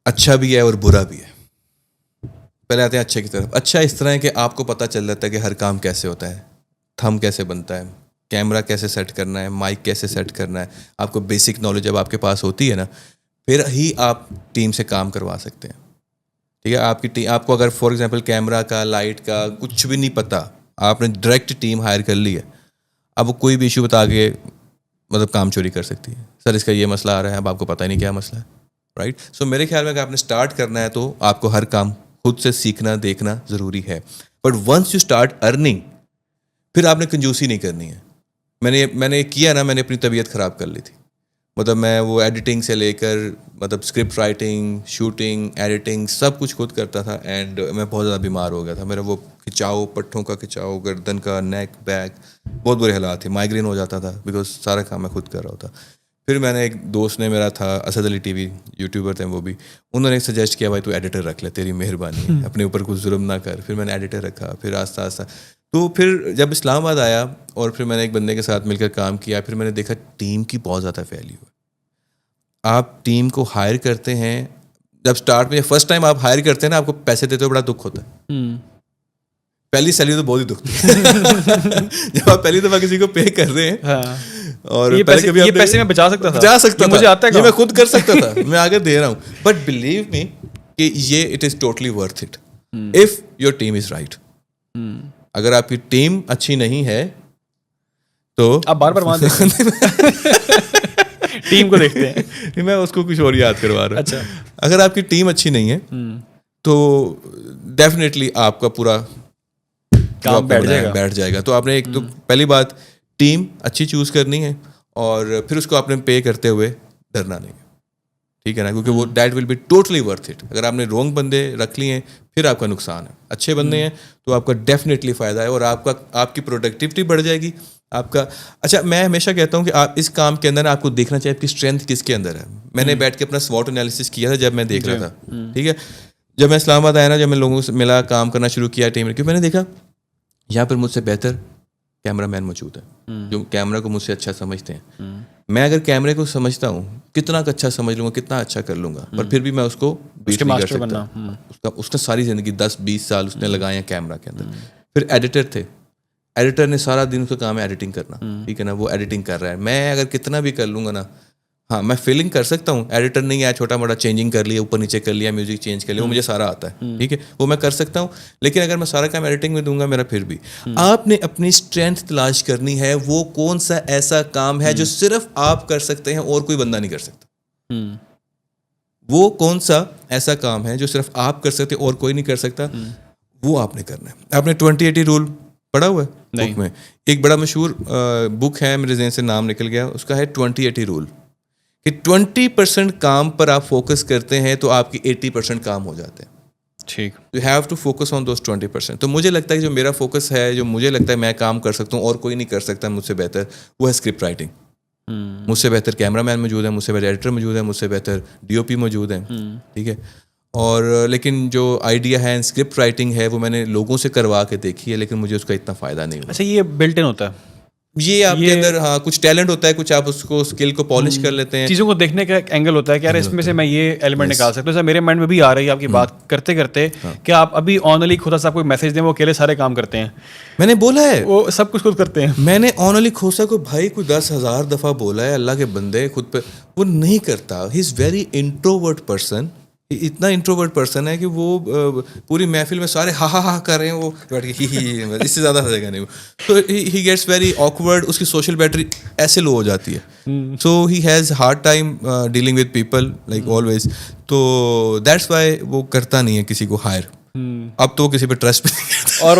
اچھا بھی ہے اور برا بھی ہے. پہلے آتے ہیں اچھے کی طرف. اچھا اس طرح ہے کہ آپ کو پتہ چل جاتا ہے کہ ہر کام کیسے ہوتا ہے, تھم کیسے بنتا ہے, کیمرہ کیسے سیٹ کرنا ہے, مائک کیسے سیٹ کرنا ہے. آپ کو بیسک نالج جب آپ کے پاس ہوتی ہے نا, پھر ہی آپ ٹیم سے کام کروا سکتے ہیں. ٹھیک ہے, آپ کو اگر فار ایگزامپل کیمرہ کا, لائٹ کا کچھ بھی نہیں پتہ, آپ نے ڈائریکٹ ٹیم ہائر کر لی ہے, اب وہ کوئی بھی ایشو بتا کے مطلب کام چوری کر سکتی ہے. سر اس کا یہ مسئلہ آ رہا ہے, اب آپ کو پتہ ہی نہیں کیا مسئلہ ہے, رائٹ. سو میرے خیال میں اگر آپ نے اسٹارٹ کرنا ہے تو آپ کو ہر کام خود سے سیکھنا دیکھنا ضروری ہے. But once you start earning, پھر آپ نے کنجوسی نہیں کرنی ہے. میں نے کیا نا, میں نے اپنی طبیعت خراب کر لی تھی. مطلب میں وہ ایڈیٹنگ سے لے کر مطلب اسکرپٹ رائٹنگ, شوٹنگ, ایڈیٹنگ سب کچھ خود کرتا تھا, اینڈ میں بہت زیادہ بیمار ہو گیا تھا. میرا وہ کھچاؤ, پٹھوں کا کھچاؤ, گردن کا, نیک, بیک, بہت برے حالات تھے. مائگرین ہو جاتا تھا بیکاز سارا کام میں خود کر رہا تھا. پھر میں نے ایک دوست نے میرا تھا, اسد علی ٹی وی یوٹیوبر تھے وہ بھی, انہوں نے سجیسٹ کیا بھائی تو ایڈیٹر رکھ لے, تیری مہربانی ہے, اپنے اوپر کچھ ظلم نہ کر. پھر میں نے ایڈیٹر رکھا. پھر آہستہ آہستہ تو پھر جب اسلام آباد آیا اور پھر میں نے ایک بندے کے ساتھ مل کر کام کیا, پھر میں نے دیکھا ٹیم کی بہت زیادہ ویلیو ہے. آپ ٹیم کو ہائر کرتے ہیں, جب اسٹارٹ میں فرسٹ ٹائم آپ ہائر کرتے ہیں نا, آپ کو پیسے دیتے ہوئے بڑا دکھ ہوتا ہے. پہلی سیلری تو بہت ہی دکھتی ہے جب آپ پہلی دفعہ کسی کو پے کر رہے ہیں. اور یہ پیسے میں بچا سکتا تھا, مجھے آتا ہے, یہ میں خود کر سکتا تھا, میں آگے دے رہا ہوں. بٹ بلیو می کہ یہ it is totally worth it if your team is right. اگر آپ کی ٹیم اچھی نہیں ہے تو آپ بار بار وہاں ٹیم کو دیکھتے ہیں, میں اس کو کچھ اور یاد کروا رہا ہوں. اچھا, اگر آپ کی ٹیم اچھی نہیں ہے تو ڈیفینیٹلی آپ کا پورا کام بیٹھ جائے گا. تو آپ نے ایک تو پہلی بات ٹیم اچھی چوز کرنی ہے, اور پھر اس کو آپ نے پے کرتے ہوئے ڈرنا نہیں ہے. ٹھیک ہے نا, کیونکہ وہ that will be totally worth it. اگر آپ نے رونگ بندے رکھ لیے ہیں پھر آپ کا نقصان ہے. اچھے بندے ہیں تو آپ کا ڈیفینیٹلی فائدہ ہے, اور آپ کی پروڈکٹیوٹی بڑھ جائے گی آپ کا. اچھا, میں ہمیشہ کہتا ہوں کہ آپ اس کام کے اندر آپ کو دیکھنا چاہیے آپ کی اسٹرینتھ کس کے اندر ہے. میں نے بیٹھ کے اپنا SWOT انالیسس کیا تھا جب میں دیکھ رہا تھا. ٹھیک ہے, جب میں اسلام آباد آیا نا, جب میں لوگوں سے ملا, کام کرنا شروع کیا ٹیم میں, کیونکہ میں نے دیکھا یہاں پر مجھ سے بہتر کیمرہ مین موجود ہے جو کیمرہ کو مجھ سے اچھا سمجھتے ہیں. میں اگر کیمرے کو سمجھتا ہوں, کتنا اچھا سمجھ لوں گا, کتنا اچھا کر لوں گا, پر پھر بھی میں اس کو بیٹ نہیں کر سکتا. اس نے ساری زندگی 10-20 سال اس نے لگائے ہیں کیمرہ کے اندر. پھر ایڈیٹر تھے, ایڈیٹر نے سارا دن اس کا کام ہے ایڈیٹنگ کرنا. ٹھیک ہے نا, وہ ایڈیٹنگ کر رہا ہے. میں اگر کتنا بھی کر لوں گا نا, ہاں میں فیلنگ کر سکتا ہوں. ایڈیٹر نہیں آیا, چھوٹا موٹا چینجنگ کر لیا, اوپر نیچے کر لیا, میوزک چینج کر لیا, وہ مجھے سارا آتا ہے. ٹھیک ہے, وہ میں کر سکتا ہوں. لیکن اگر میں سارا کام ایڈیٹنگ میں دوں گا, میرا پھر بھی آپ نے اپنی اسٹرینتھ تلاش کرنی ہے. وہ کون سا ایسا کام ہے جو صرف آپ کر سکتے ہیں اور کوئی بندہ نہیں کر سکتا. وہ کون سا ایسا کام ہے جو صرف آپ کر سکتے اور کوئی نہیں کر سکتا, وہ آپ نے کرنا ہے. آپ نے 20-80 رول پڑھا ہوا ہے بک میں. ایک بڑا مشہور بک ہے, میرے ذہن سے نام نکل گیا, اس کا ہے 20-80 رول, کہ 20% کام پر آپ فوکس کرتے ہیں تو آپ کی 80% کام ہو جاتے ہیں. ٹھیک. You have to focus on those 20%. تو مجھے لگتا ہے کہ جو میرا فوکس ہے, جو مجھے لگتا ہے میں کام کر سکتا ہوں اور کوئی نہیں کر سکتا مجھ سے بہتر, وہ ہے اسکرپٹ رائٹنگ. مجھ سے بہتر کیمرہ مین موجود ہے, مجھ سے بہتر ایڈیٹر موجود ہے, مجھ سے بہتر DOP موجود ہیں, ٹھیک ہے. اور لیکن جو آئیڈیا ہے اسکرپٹ رائٹنگ ہے وہ میں نے لوگوں سے کروا کے دیکھی ہے, لیکن مجھے اس کا اتنا فائدہ نہیں ہوا. اچھا, یہ بلٹ ان ہوتا ہے, یہ آپ کے اندر ہاں کچھ ٹیلنٹ ہوتا ہے, کچھ آپ اس کو اسکل کو پالش کر لیتے ہیں, چیزوں کو دیکھنے کا ایک اینگل ہوتا ہے کہ یار اس میں سے میں یہ ایلیمنٹ نکال سکتا ہوں. میرے مائنڈ میں بھی آ رہی ہے آپ کی بات کرتے کرتے کہ آپ ابھی آنلی خدا صاحب کو میسج دیں, وہ اکیلے سارے کام کرتے ہیں. میں نے بولا ہے وہ سب کچھ خود کرتے ہیں. میں نے آنلی کھوسا کو بھائی کوئی 10,000 دفعہ بولا ہے, اللہ کے بندے خود پہ وہ نہیں کرتا. ہی از ویری انٹروورٹ پرسن, اتنا انٹروورٹ پرسن ہے کہ وہ پوری محفل میں سارے ہا ہا ہا کر رہے ہیں, وہ بیٹھ کے اس سے زیادہ ہنسے گا نہیں. تو ہی گیٹس ویری آکورڈ, اس کی سوشل بیٹری ایسے لو ہو جاتی ہے. So he has hard time dealing with people like always. تو دیٹس وائی وہ کرتا نہیں ہے کسی کو ہائر. اب تو وہ کسی پہ ٹرسٹ بھی نہیں کرتا, اور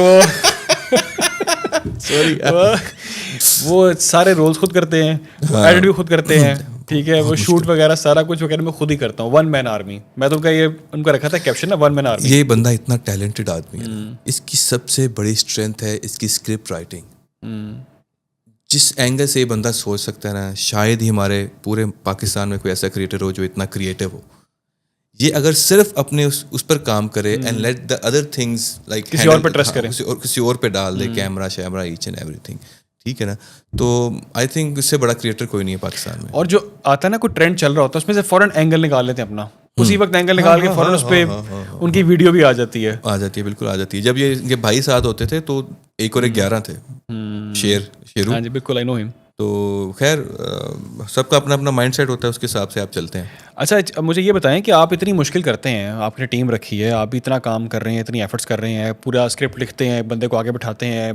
وہ سارے رولز خود کرتے ہیں, ایڈٹ بھی خود کرتے ہیں, ٹھیک ہے, وہ شوٹ وغیرہ سارا کچھ وغیرہ میں خود ہی کرتا ہوں. 1 man army, میں تو یہ ان کا رکھا تھا کیپشن نا, 1 man army. یہ بندہ اتنا ٹیلنٹڈ آدمی ہے, اس کی سب سے بڑی اسٹرینتھ ہے اس کی اسکرپٹ رائٹنگ. جس اینگل سے یہ بندہ سوچ سکتا ہے نا, شاید ہی ہمارے پورے پاکستان میں کوئی ایسا کریٹر ہو جو اتنا کریٹو ہو. یہ اگر صرف اپنے اس پر کام کرے and let the other things like کسی اور پہ ٹرسٹ کرے, کسی اور پہ ڈال دے کیمرہ شیمرہ ایچ اینڈ ایوری تھنگ, ٹھیک ہے نا. تو آئی تھنک اس سے بڑا کریٹر کوئی نہیں ہے پاکستان میں. اور جو آتا ہے نا کوئی ٹرینڈ چل رہا ہوتا ہے, اس میں سے فوراً اینگل نکال لیتے ہیں اپنا, اسی وقت اینگل نکال کے فوراً اس پہ ان کی ویڈیو بھی آ جاتی ہے. بالکل آ جاتی ہے. جب یہ ان کے بھائی ساتھ ہوتے تھے تو 1 اور 1 11 تھے, شیرو. ہاں جی بالکل, آئی نو ہم. تو خیر سب کا اپنا اپنا مائنڈ سیٹ ہوتا ہے, اس کے حساب سے آپ چلتے ہیں. اچھا, مجھے یہ بتائیں کہ آپ اتنی مشکل کرتے ہیں, آپ نے ٹیم رکھی ہے, آپ بھی اتنا کام کر رہے ہیں, اتنی ایفرٹس کر رہے ہیں, پورا اسکرپٹ لکھتے ہیں, بندے کو آگے بٹھاتے ہیں,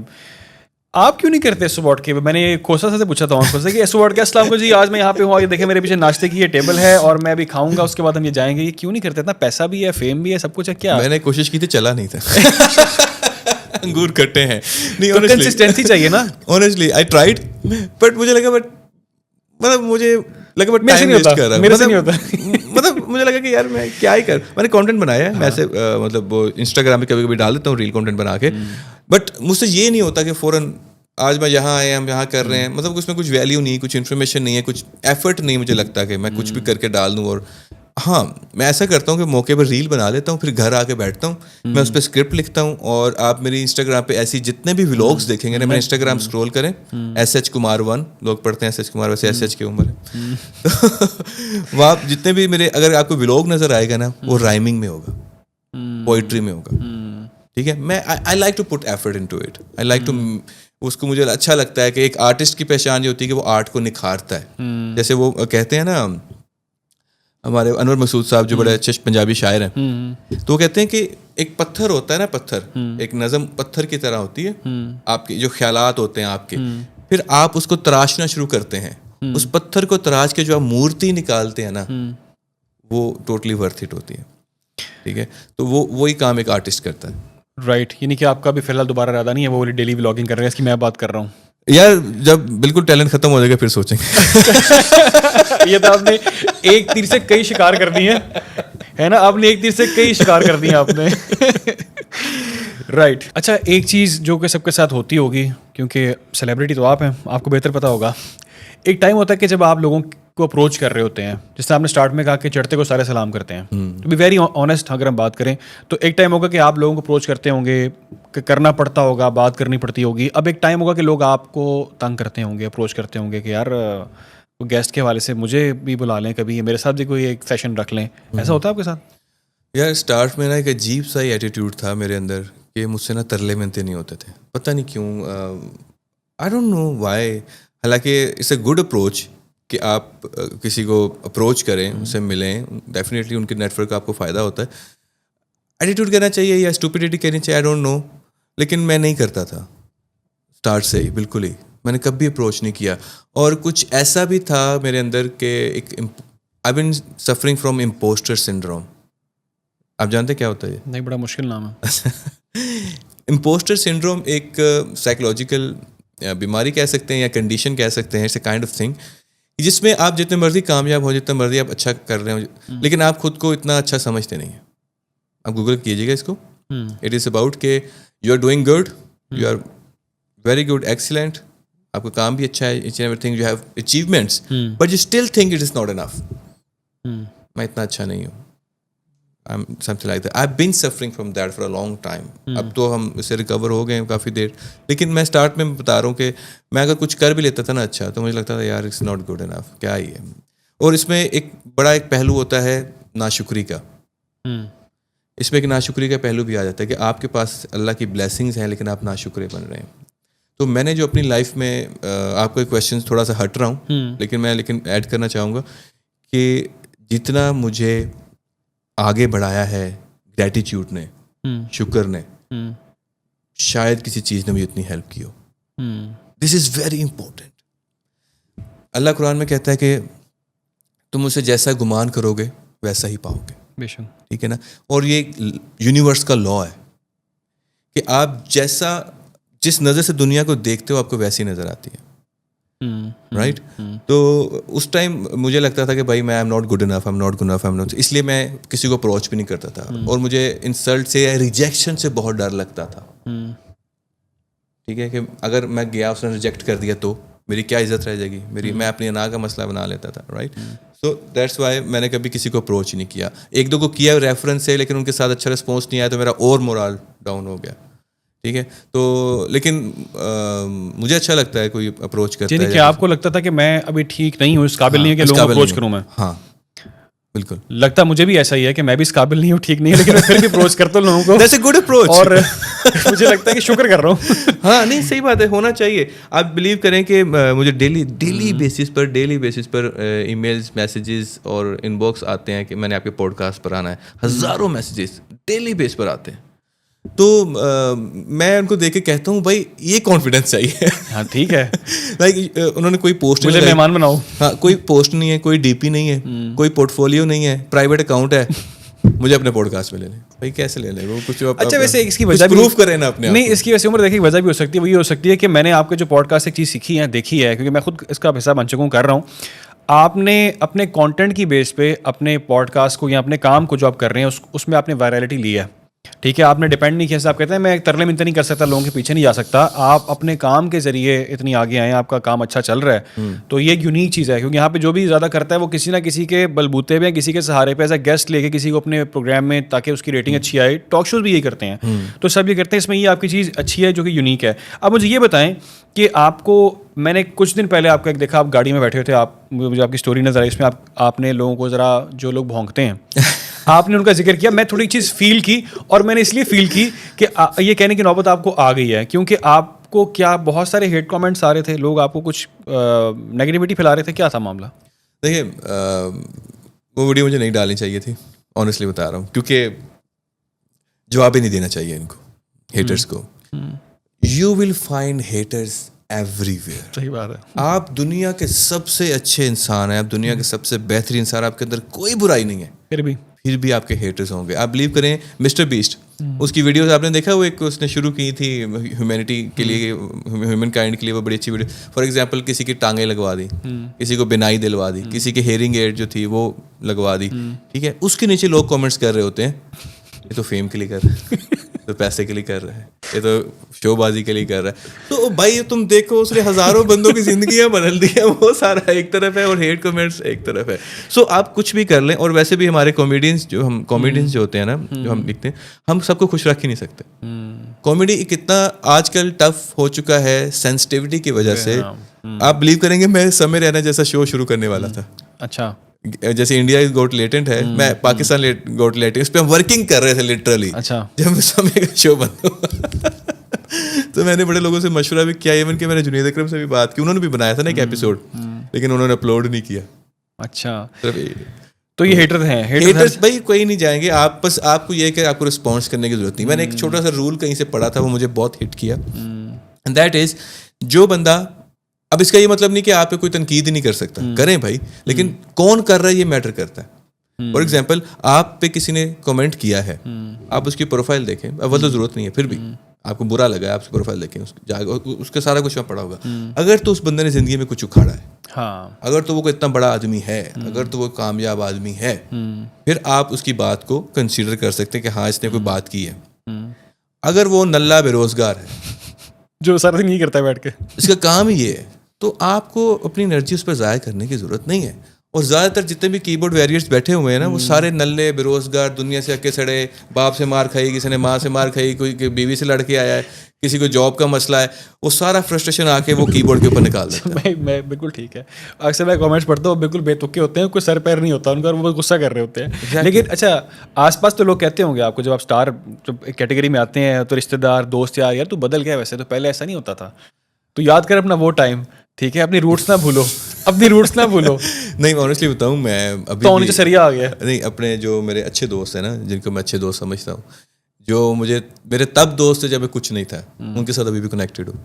آپ کیوں نہیں کرتے ایسو وارڈ کے؟ میں نے کوسا سے پوچھا تھا کہ ایسو وارڈ کے السلام علیکم جی, آج میں یہاں پہ ہوں, آگے دیکھیں میرے پیچھے ناشتے کی یہ ٹیبل ہے اور میں ابھی کھاؤں گا, اس کے بعد ہم یہ جائیں گے. یہ کیوں نہیں کرتے؟ اتنا پیسہ بھی ہے, فیم بھی ہے, سب کچھ ہے, کیا؟ میں نے کوشش کی تھی, چلا نہیں تھا. انگور کٹے ہیں نہیں, کنسسٹنسی چاہیے نا. آنیسٹلی آئی ٹرائیڈ, بٹ مجھے لگا مطلب مجھے لگا بٹ ٹائم ویسٹ کر رہا ہے. مطلب مجھے لگا کہ یار میں کیا ہی کر, میں نے کانٹینٹ بنایا ہے, میں ایسے مطلب انسٹاگرام پہ کبھی کبھی ڈال دیتا ہوں ریل کانٹینٹ بنا کے, بٹ مجھ سے یہ نہیں ہوتا کہ فوراً آج میں یہاں آئے, ہم یہاں کر رہے ہیں. مطلب اس میں کچھ ویلیو نہیں, کچھ انفارمیشن نہیں ہے, کچھ ایفرٹ نہیں مجھے لگتا کہ میں کچھ بھی کر کے ڈال دوں. اور ہاں میں ایسا کرتا ہوں کہ موقع پر ریل بنا لیتا ہوں, پھر گھر آ کے بیٹھتا ہوں, میں اس پہ اسکرپٹ لکھتا ہوں. اور آپ میری انسٹاگرام پہ ایسی جتنے بھی ولاگس دیکھیں گے نا, میرے انسٹاگرام اسکرول کریں, SH Kumar 1 لوگ پڑھتے ہیں, SH Kumar, ویسے SH کی عمر ہے. وہاں جتنے بھی میرے اگر آپ کو ولاگ نظر آئے گا نا, وہ رائمنگ میں ہوگا, پوئٹری میں ہوگا, ٹھیک ہے. میں I like to put effort into it, I like to, اس کو مجھے اچھا لگتا ہے کہ ایک آرٹسٹ کی پہچان یہ ہوتی ہے کہ وہ آرٹ کو نکھارتا ہے. جیسے وہ کہتے ہیں نا ہمارے انور مسعود صاحب جو بڑے اچھے پنجابی شاعر ہیں, تو وہ کہتے ہیں کہ ایک پتھر ہوتا ہے نا, پتھر ایک نظم پتھر کی طرح ہوتی ہے, آپ کے جو خیالات ہوتے ہیں آپ کے, پھر آپ اس کو تراشنا شروع کرتے ہیں, اس پتھر کو تراش کے جو آپ مورتی نکالتے ہیں نا, وہ ٹوٹلی ورتھ اٹ ہوتی ہے, ٹھیک ہے. تو وہی کام ایک آرٹسٹ کرتا ہے. رائٹ, یعنی کہ آپ کا بھی فی الحال دوبارہ ارادہ نہیں ہے وہ ڈیلی ولاگنگ کر رہے ہیں, اس کی میں بات کر رہا ہوں. یار جب بالکل ٹیلنٹ ختم ہو جائے گا پھر سوچیں گے. یہ تو آپ نے ایک تیر سے کئی شکار کر دی ہیں, ہے نا, آپ نے ایک تیر سے کئی شکار کر دی ہیں آپ نے. رائٹ. اچھا, ایک چیز جو کہ سب کے ساتھ ہوتی ہوگی, کیونکہ سیلیبریٹی تو آپ ہیں, آپ کو بہتر پتہ ہوگا, ایک ٹائم ہوتا ہے کہ جب آپ لوگوں کو اپروچ کر رہے ہوتے ہیں, جس طرح آپ نے اسٹارٹ میں کہا کہ چڑھتے کو سارے سلام کرتے ہیں, ٹو بی ویری آنیسٹ اگر ہم بات کریں تو ایک ٹائم ہوگا کہ آپ لوگوں کو اپروچ کرتے ہوں گے, کہ کرنا پڑتا ہوگا, بات کرنی پڑتی ہوگی. اب ایک ٹائم ہوگا کہ لوگ آپ کو تنگ کرتے ہوں گے, اپروچ کرتے ہوں گے کہ یار گیسٹ کے حوالے سے مجھے بھی بلا لیں, کبھی میرے ساتھ بھی کوئی ایک سیشن رکھ لیں. ایسا ہوتا ہے آپ کے ساتھ؟ یار اسٹارٹ میں نا ایک عجیب سا ہی ایٹیٹیوڈ تھا میرے اندر کہ مجھ سے نا ترلے منتے نہیں ہوتے تھے, پتہ نہیں کیوں, آئی ڈونٹ نو وائی. حالانکہ اٹس اے گڈ اپروچ کہ آپ کسی کو اپروچ کریں, ان سے ملیں, ڈیفینیٹلی ان کے نیٹ ورک کا آپ کو فائدہ ہوتا ہے. ایٹیٹیوڈ کہنا چاہیے یا اسٹوپیڈیٹی کہنی چاہیے, آئی ڈونٹ نو, لیکن میں نہیں کرتا تھا اسٹارٹ سے ہی, بالکل ہی میں نے کبھی اپروچ نہیں کیا. اور کچھ ایسا بھی تھا میرے اندر کہ ایک I been suffering from impostor syndrome. آپ جانتے کیا ہوتا ہے یہ؟ نہیں, بڑا مشکل نام ہے. امپوسٹر سنڈروم ایک سائیکولوجیکل بیماری کہہ سکتے ہیں یا کنڈیشن کہہ سکتے ہیں, it's a kind of thing جس میں آپ جتنے مرضی کامیاب ہو, جتنا مرضی آپ اچھا کر رہے ہو, لیکن آپ خود کو اتنا اچھا سمجھتے نہیں ہیں. آپ گوگل کیجیے گا اس کو. اٹ از اباؤٹ کہ you are doing good, you are very good, excellent, آپ کا کام بھی اچھا ہے, H and every thing, you have achievements, but you still think it is not enough. میں اتنا اچھا نہیں ہوں. Something like that. I've been suffering from that for a long time. اب تو ہم اس سے ریکور ہو گئے ہیں کافی دیر, لیکن میں اسٹارٹ میں بتا رہا ہوں کہ میں اگر کچھ کر بھی لیتا تھا نا اچھا, تو مجھے لگتا تھا یار اٹس ناٹ گڈ انف, کیا ہی ہے. اور اس میں ایک بڑا ایک پہلو ہوتا ہے ناشکری کا. اس میں ایک ناشکری کا پہلو بھی آ جاتا ہے کہ آپ کے پاس اللہ کی بلیسنگز ہیں لیکن آپ ناشکرے بن رہے ہیں. تو میں نے جو اپنی لائف میں آپ کا کویشچن تھوڑا سا ہٹ رہا ہوں, لیکن ایڈ کرنا چاہوں گا کہ جتنا مجھے آگے بڑھایا ہے گریٹیٹیوڈ نے, شکر نے, شاید کسی چیز نے مجھے اتنی ہیلپ کی ہو. دس از ویری امپورٹنٹ. اللہ قرآن میں کہتا ہے کہ تم اسے جیسا گمان کرو گے ویسا ہی پاؤ گے. بے شک, ٹھیک ہے نا. اور یہ یونیورس کا لا ہے کہ آپ جس نظر سے دنیا کو دیکھتے ہو آپ کو ویسی نظر آتی ہے. رائٹ. تو اس ٹائم مجھے لگتا تھا کہ بھائی میں I'm not good enough, I'm not good enough, I'm not, اس لیے میں کسی کو اپروچ بھی نہیں کرتا تھا, اور مجھے انسلٹ سے یا ریجیکشن سے بہت ڈر لگتا تھا. ٹھیک ہے, کہ اگر میں گیا اس نے ریجیکٹ کر دیا تو میری کیا عزت رہ جائے گی میری, میں اپنی انا کا مسئلہ بنا لیتا تھا. رائٹ. سو دیٹس وائی میں نے کبھی کسی کو اپروچ نہیں کیا. ایک دو کو کیا ریفرنس سے, لیکن ان کے ساتھ اچھا رسپانس نہیں آیا تو میرا اور مورال ڈاؤن ہو گیا. ٹھیک ہے. تو لیکن مجھے اچھا لگتا ہے کوئی اپروچ کرتا ہے. یعنی کہ آپ کو لگتا تھا کہ میں ابھی ٹھیک نہیں ہوں, اس قابل نہیں ہے کہ لوگوں کو اپروچ کروں میں. ہاں بالکل. لگتا مجھے بھی ایسا ہی ہے کہ میں بھی اس قابل نہیں ہوں, ٹھیک نہیں ہے, لیکن میں پھر بھی اپروچ کرتا ہوں لوگوں کو. That's a good approach. اور مجھے لگتا ہے کہ شکر کر رہا ہوں. ہاں نہیں, صحیح بات ہے, ہونا چاہیے. آپ بلیو کریں کہ مجھے ڈیلی بیسس پر ای میلز, میسیجز اور ان باکس آتے ہیں کہ میں نے آپ کے پوڈ کاسٹ پر آنا ہے. ہزاروں میسیجز ڈیلی بیس پر آتے ہیں. تو میں ان کو دیکھ کے کہتا ہوں بھائی یہ کانفیڈینس چاہیے. ہاں ٹھیک ہے. لائک انہوں نے کوئی پوسٹ, مجھے مہمان بناؤ. ہاں, کوئی پوسٹ نہیں ہے, کوئی ڈی پی نہیں ہے, کوئی پورٹ فولیو نہیں ہے, پرائیویٹ اکاؤنٹ ہے, مجھے اپنے پوڈ کاسٹ میں لے لیں. بھائی کیسے لے لیں وہ کچھ. اچھا ویسے اس کی وجہ پروف کریں نا اپنے. نہیں, اس کی ویسے عمر دیکھیں وجہ بھی ہو سکتی ہے, وہی ہو سکتی ہے کہ میں نے آپ کے جو پوڈ کاسٹ ایک چیز سیکھی ہے, دیکھی ہے, کیونکہ میں خود اس کا حصہ بن چکا ہوں, کر رہا ہوں. آپ نے اپنے کانٹینٹ کی بیس پہ اپنے پوڈ کاسٹ کو یا اپنے کام کو جو آپ کر رہے ہیں اس میں آپ نے وائرلٹی لی ہے. ٹھیک ہے, آپ نے ڈیپینڈ نہیں کیا. آپ کہتے ہیں میں ترلے منتیں نہیں کر سکتا, لوگوں کے پیچھے نہیں جا سکتا. آپ اپنے کام کے ذریعے اتنی آگے آئے ہیں, آپ کا کام اچھا چل رہا ہے, تو یہ ایک یونیک چیز ہے. کیونکہ یہاں پہ جو بھی زیادہ کرتا ہے وہ کسی نہ کسی کے بلبوتے پہ, کسی کے سہارے پہ, ایز اے گیسٹ لے کے کسی کو اپنے پروگرام میں, تاکہ اس کی ریٹنگ اچھی آئے. ٹاک شوز بھی یہی کرتے ہیں, تو سب یہ کرتے ہیں. اس میں یہ آپ کی چیز اچھی ہے جو کہ یونیک ہے. اب مجھے یہ بتائیں کہ آپ کو, میں نے کچھ دن پہلے آپ کا ایک دیکھا, آپ گاڑی میں بیٹھے ہوئے تھے, مجھے آپ کی اسٹوری نظر آئی, اس میں آپ نے لوگوں کو ذرا, جو لوگ بھونکتے ہیں, آپ نے ان کا ذکر کیا. میں تھوڑی چیز فیل کی, اور میں نے اس لیے فیل کی کہ یہ کہنے کی نوبت آپ کو آ گئی ہے, کیونکہ آپ کو کیا بہت سارے ہیٹ کامنٹس آ رہے تھے, لوگ آپ کو کچھ نیگیٹیوٹی پھیلا رہے تھے, کیا تھا معاملہ؟ دیکھیے وہ ویڈیو مجھے نہیں ڈالنی چاہیے تھی, آنیسٹلی بتا رہا ہوں, کیونکہ جواب ہی نہیں دینا چاہیے ان کو, ہیٹرس کو. You will find heaters every where. صحیح بات ہے. آپ دنیا کے سب سے اچھے انسان ہیں, آپ دنیا کے سب سے بہترین انسان, آپ کے اندر کوئی برائی نہیں ہے, پھر بھی آپ کے ہیٹرز ہوں گے. آپ بلیو کریں مسٹر بیسٹ, اس کی ویڈیوز آپ نے دیکھا, وہ ایک اس نے شروع کی تھی ہیومینٹی کے لیے, ہیومن کائنڈ کے لیے, وہ بڑی اچھی ویڈیو. فار ایگزامپل کسی کی ٹانگیں لگوا دی, کسی کو بینائی دلوا دی, کسی کے ہیئرنگ ایڈ جو تھی وہ لگوا دی. ٹھیک ہے, اس کے نیچے لوگ کامنٹس کر رہے ہوتے ہیں یہ تو فیم کے لیے کر رہے ہیں, تو پیسے کے لیے کر رہا ہے, یہ تو شو بازی کے لیے کر رہا ہے. تو بھائی تم دیکھو اس نے ہزاروں بندوں کی زندگیاں بدل دی ہیں, وہ سارا ایک طرف ہے, اور ہیٹ کمنٹس ایک طرف ہے. سو آپ کچھ بھی کر لیں. اور ویسے بھی ہمارے کامیڈینس جو ہوتے ہیں نا, جو ہم لکھتے ہیں, ہم سب کو خوش رکھ ہی نہیں سکتے. کامیڈی کتنا آج کل ٹف ہو چکا ہے سینسٹیوٹی کی وجہ سے. آپ بلیو کریں گے میں سمے رہنا جیسا شو شروع کرنے والا تھا. اچھا, جیسے انڈیا از گوٹ لیٹنٹ ہے, میں پاکستان گوٹ لیٹنٹ, اس پہ ہم ورکنگ کر رہے تھے لٹرلی. اچھا, جب سمے کا شو بند ہوا تو میں نے بڑے لوگوں سے مشورہ بھی کیا, ایون کہ میں نے جنید اکرم سے بھی بات کی, انہوں نے بھی بنایا تھا نا ایک ایپیسوڈ, لیکن انہوں نے اپلوڈ نہیں کیا. اچھا, تو یہ ہیٹر ہیں. ہیٹرز بھائی کوئی نہیں جائیں گے, آپ بس آپ کو یہ کہ آپ کو رسپانس کرنے کی ضرورت نہیں. میں نے ایک چھوٹا سا رول کہیں سے پڑھا تھا, وہ مجھے بہت ہٹ کیا, اینڈ دیٹ از, جو بندہ, اب اس کا یہ مطلب نہیں کہ آپ پہ کوئی تنقید ہی نہیں کر سکتا, کریں بھائی, لیکن کون کر رہا ہے یہ میٹر کرتا ہے. فار ایگزامپل آپ پہ کسی نے کمنٹ کیا ہے, آپ اس کی پروفائل دیکھیں, اول تو ضرورت نہیں ہے, پھر بھی آپ کو برا لگا ہے, آپ اس پروفائل دیکھیں, اس کے سارا کچھ میں پڑھا ہوگا. اگر تو اس بندے نے زندگی میں کچھ اکھاڑا ہے, ہاں, اگر تو وہ کوئی اتنا بڑا آدمی ہے, اگر تو وہ کامیاب آدمی ہے, پھر آپ اس کی بات کو کنسیڈر کر سکتے ہیں کہ ہاں اس نے کوئی بات کی ہے. اگر وہ نلا بے روزگار ہے جو سارا دن یہ کرتا ہے بیٹھ کے, اس کا کام ہی یہ ہے, تو آپ کو اپنی انرجی اس پر ضائع کرنے کی ضرورت نہیں ہے. اور زیادہ تر جتنے بھی کی بورڈ ویریئرس بیٹھے ہوئے ہیں نا, وہ سارے نلے بے روزگار, دنیا سے اکے سڑے, باپ سے مار کھائی, کسی نے ماں سے مار کھائی, کوئی بیوی سے لڑ کے آیا ہے, کسی کو جاب کا مسئلہ ہے, وہ سارا فرسٹریشن آ کے وہ کی بورڈ کے اوپر نکال دیتا ہے. میں بالکل ٹھیک ہے. اکثر میں کامنٹس پڑھتا ہوں, بالکل بے تکے ہوتے ہیں, کوئی سر پیر نہیں ہوتا ان کا, وہ غصہ کر رہے ہوتے ہیں. لیکن اچھا, آس پاس تو لوگ کہتے ہوں گے آپ کو, جب آپ اسٹار جب کیٹیگری میں آتے ہیں تو رشتے دار, دوست, یار تو بدل گیا, ویسے تو پہلے ایسا نہیں ہوتا تھا, تو یاد کر اپنا وہ ٹائم, ٹھیک ہے, اپنی روٹس نہ بھولو, اپنی روٹس نہ بھولو. نہیں, میں آنیسٹلی بتاؤں, میں ابھی تو نیچے سریا آ گیا. نہیں, اپنے جو میرے اچھے دوست ہیں نا, جن کو میں اچھے دوست سمجھتا ہوں, جو مجھے میرے تب دوست تھے جب میں کچھ نہیں تھا, ان کے ساتھ ابھی بھی کنیکٹیڈ ہوں.